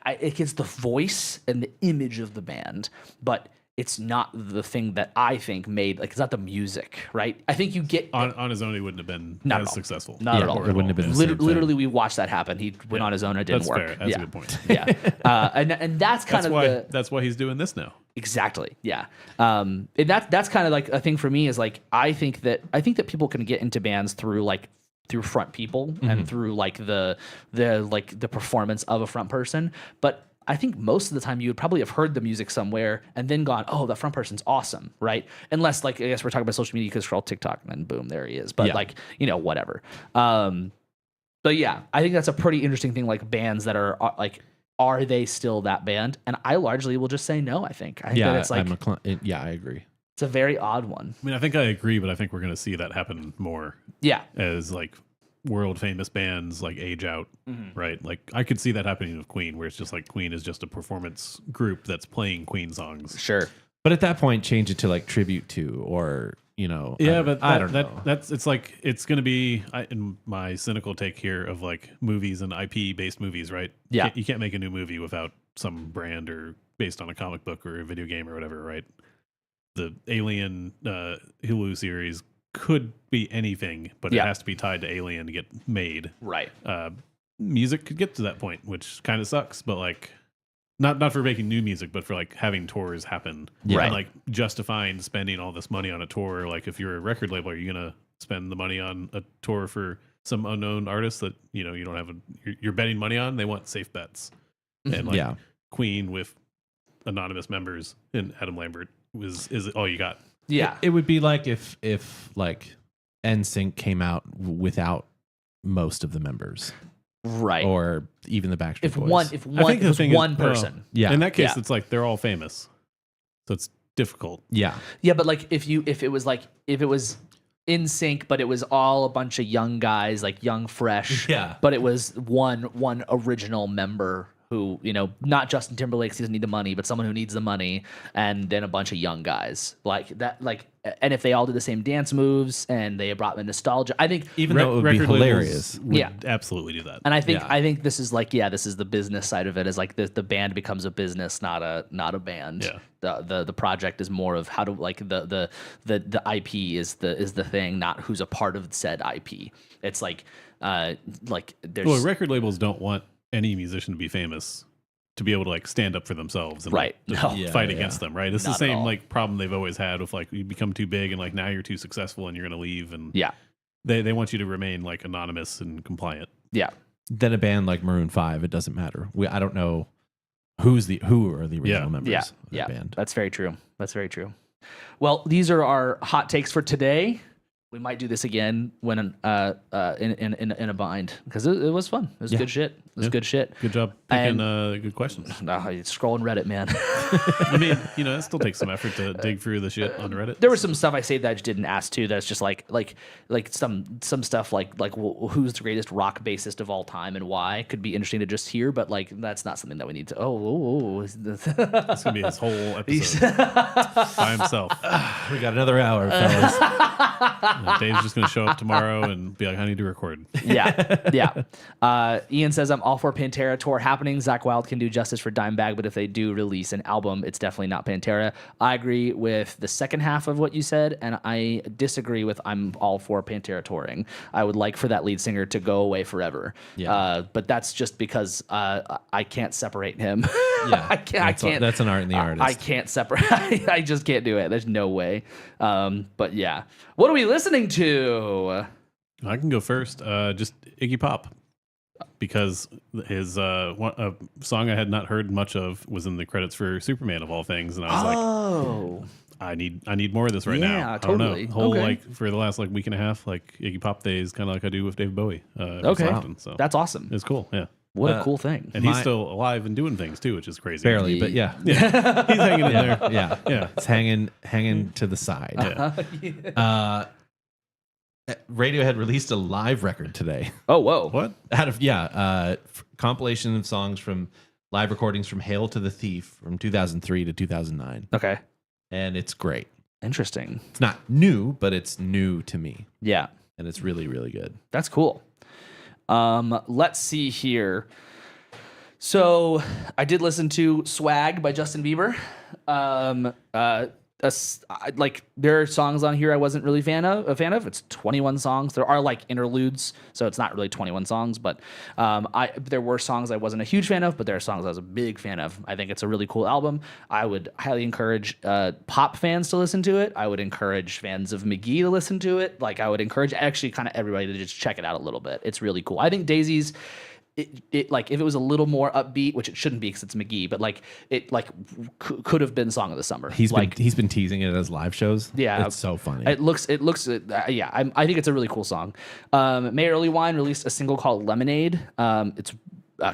it gets the voice and the image of the band, but it's not the thing that I think made it's not the music, right? I think you get On his own, he wouldn't have been Not at as all. successful. Not at Yeah, all. it wouldn't have been the same thing. Literally, we watched that happen. He went on his own. It didn't That's work. fair. That's yeah. a good point. Yeah, and that's kind That's why he's doing this now. exactly. Yeah, and that's kind of like a thing for me is like I think that people can get into bands through front people and through like the performance of a front person, but I think most of the time you would probably have heard the music somewhere and then gone, oh, the front person's awesome, right? Unless, like, I guess we're talking about social media because scroll TikTok and then boom, there he is. But like, whatever. But yeah, I think that's a pretty interesting thing. Like bands that are like, are they still that band? And I largely will just say no. I think that it's like, I agree. It's a very odd one. I mean, I think I agree, but I think we're going to see that happen more. Yeah, as like world famous bands like age out, right? Like I could see that happening with Queen, where it's just like Queen is just a performance group that's playing Queen songs. Sure. But at that point, change it to like tribute to, or I don't know. It's like it's going to be in my cynical take here of like movies and IP based movies, right? Yeah, you can't make a new movie without some brand or based on a comic book or a video game or whatever, right? The Alien Hulu series could be anything, but it has to be tied to Alien to get made. Right. Music could get to that point, which kind of sucks, but like not for making new music, but for like having tours happen. Yeah. And like justifying spending all this money on a tour. Like if you're a record label, are you going to spend the money on a tour for some unknown artist that, you don't have you're betting money on? They want safe bets. And like Queen with anonymous members and Adam Lambert is all you got. Yeah. It would be like if like NSYNC came out without most of the members. Right. Or even the Backstreet If Boys. it was one person. In that case, it's like they're all famous. So it's difficult. Yeah. Yeah, but like if it was in sync, but it was all a bunch of young guys, like young, fresh. Yeah. But it was one original member who, not Justin Timberlake, 'cause he doesn't need the money, but someone who needs the money, and then a bunch of young guys like that. Like, and if they all did the same dance moves and they brought the nostalgia, I think even though it would be hilarious, would absolutely do that. And I think this is like, this is the business side of it. Is like the band becomes a business, not a band. Yeah. The project is more of how to like the IP is the thing, not who's a part of said IP. It's like there's record labels don't want any musician to be famous to be able to like stand up for themselves and right. Fight against them, right? It's Not the same at all. like problem they've always had with like you become too big and like now you're too successful and you're gonna leave, and they want you to remain like anonymous and compliant. Yeah. Then a band like Maroon 5, it doesn't matter. I don't know who are the original members of the band. That's very true. Well, these are our hot takes for today. We might do this again when in a bind, because it was fun. It was good shit. It was good shit. Good job picking good questions. Scrolling Reddit, man. I mean, it still takes some effort to dig through the shit on Reddit. There was some stuff I saved that I just didn't ask too. That's just like some stuff like who's the greatest rock bassist of all time and why could be interesting to just hear, but like that's not something that we need to. It's gonna be his whole episode by himself. We got another hour, fellas. Dave's just gonna show up tomorrow and be like, I need to record. Yeah. Ian says, I'm all for Pantera tour happening. Zakk Wylde can do justice for Dimebag, but if they do release an album, it's definitely not Pantera. I agree with the second half of what you said, and I disagree with I'm all for Pantera touring. I would like for that lead singer to go away forever. Yeah. But that's just because I can't separate him. Yeah. I can't. That's an art in the artist. I can't separate. I just can't do it. There's no way. But yeah. What are we listening to? I can go first. Just Iggy Pop, because his a song I had not heard much of was in the credits for Superman of all things, and I was like, I need more of this right now. Yeah, totally. I don't know. Whole like for the last like week and a half, like Iggy Pop days, kind of like I do with David Bowie. Okay, so often, so that's awesome. It's cool. Yeah. What a cool thing. And he's still alive and doing things too, which is crazy. Barely, but yeah. He's hanging in there. Yeah. It's hanging to the side. Radiohead released a live record today. Oh, whoa. What? Compilation of songs from live recordings from Hail to the Thief from 2003 to 2009. Okay. And it's great. Interesting. It's not new, but it's new to me. Yeah. And it's really, really good. That's cool. Let's see here. So I did listen to Swag by Justin Bieber. Like there are songs on here I wasn't really a fan of. It's 21 songs. There are like interludes, so it's not really 21 songs, but there were songs I wasn't a huge fan of, but there are songs I was a big fan of. I think it's a really cool album. I would highly encourage pop fans to listen to it. I would encourage fans of McGee to listen to it. Like I would encourage actually kind of everybody to just check it out a little bit. It's really cool. I think Daisies it like if it was a little more upbeat, which it shouldn't be because it's McGee, but like it like could have been song of the summer. He's been teasing it as live shows. Yeah, it's so funny. It looks yeah. I think it's a really cool song. May Early Wine released a single called Lemonade. It's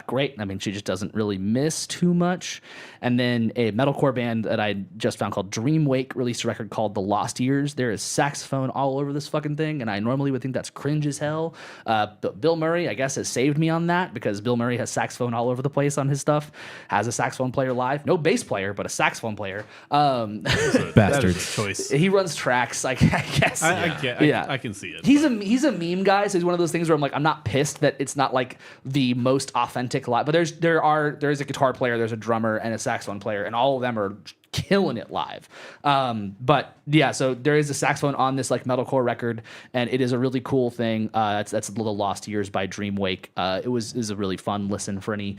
great. I mean, she just doesn't really miss too much. And then a metalcore band that I just found called Dreamwake released a record called The Lost Years. There is saxophone all over this fucking thing, and I normally would think that's cringe as hell. But Bill Murray, I guess, has saved me on that because Bill Murray has saxophone all over the place on his stuff. Has a saxophone player live. No bass player, but a saxophone player. Bastards. Choice. He runs tracks, I guess. I can see it. He's a meme guy, so he's one of those things where I'm like, I'm not pissed that it's not like the most authentic live. But there's a guitar player, there's a drummer, and a saxophone player, and all of them are killing it live. But yeah, so there is a saxophone on this like metalcore record, and it is a really cool thing. That's The Lost Years by Dreamwake. It was a really fun listen for any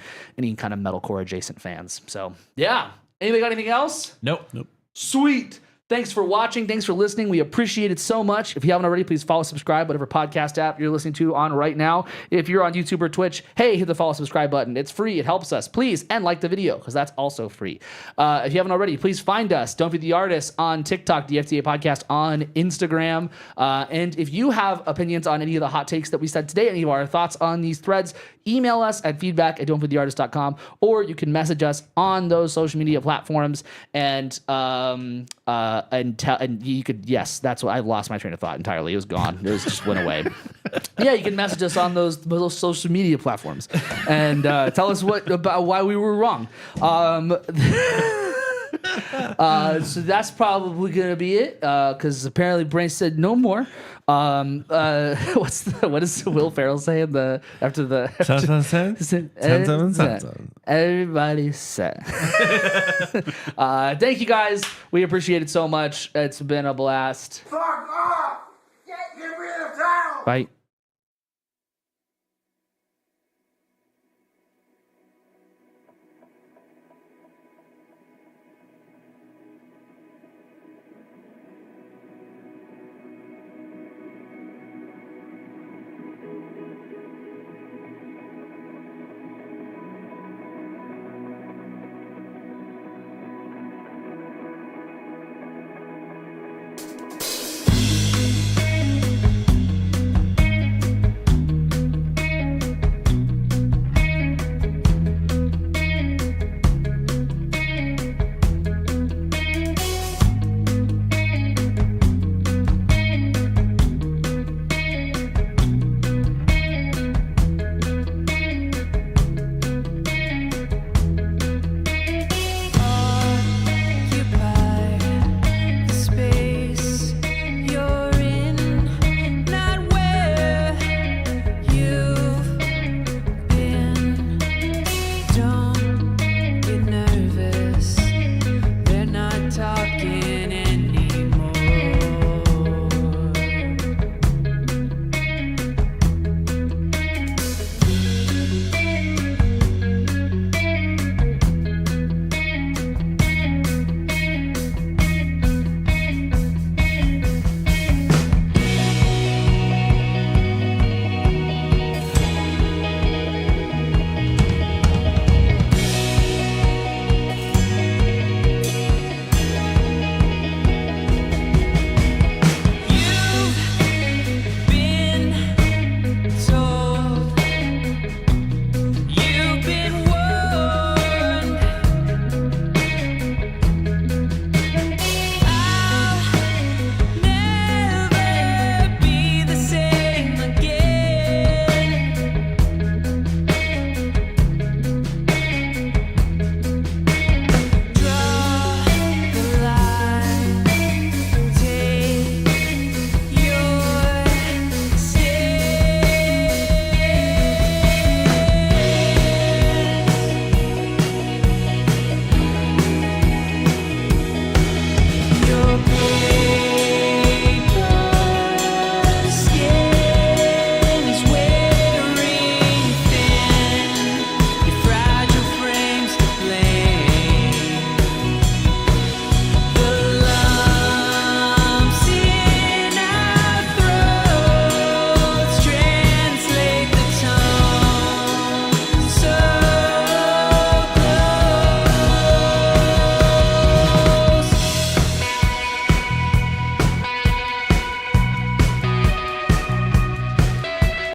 kind of metalcore adjacent fans. So yeah. Anybody got anything else? Nope. Sweet. Thanks for watching. Thanks for listening. We appreciate it so much. If you haven't already, please follow, subscribe, whatever podcast app you're listening to on right now. If you're on YouTube or Twitch, hey, hit the follow, subscribe button. It's free. It helps us. Please. And like the video because that's also free. If you haven't already, please find us. Don't Be the Artist on TikTok, the FTA Podcast on Instagram. And if you have opinions on any of the hot takes that we said today, any of our thoughts on these threads, email us at feedback@don'tbetheartist.com, or you can message us on those social media platforms and you could, yes, that's what I lost my train of thought entirely. It was gone. It just went away. Yeah, you can message us on those social media platforms and tell us about why we were wrong. So that's probably gonna be it because apparently Brain said no more. What does Will Ferrell say after the everybody said. Thank you guys. We appreciate it so much. It's been a blast. Fuck off! Get rid of town! Bye.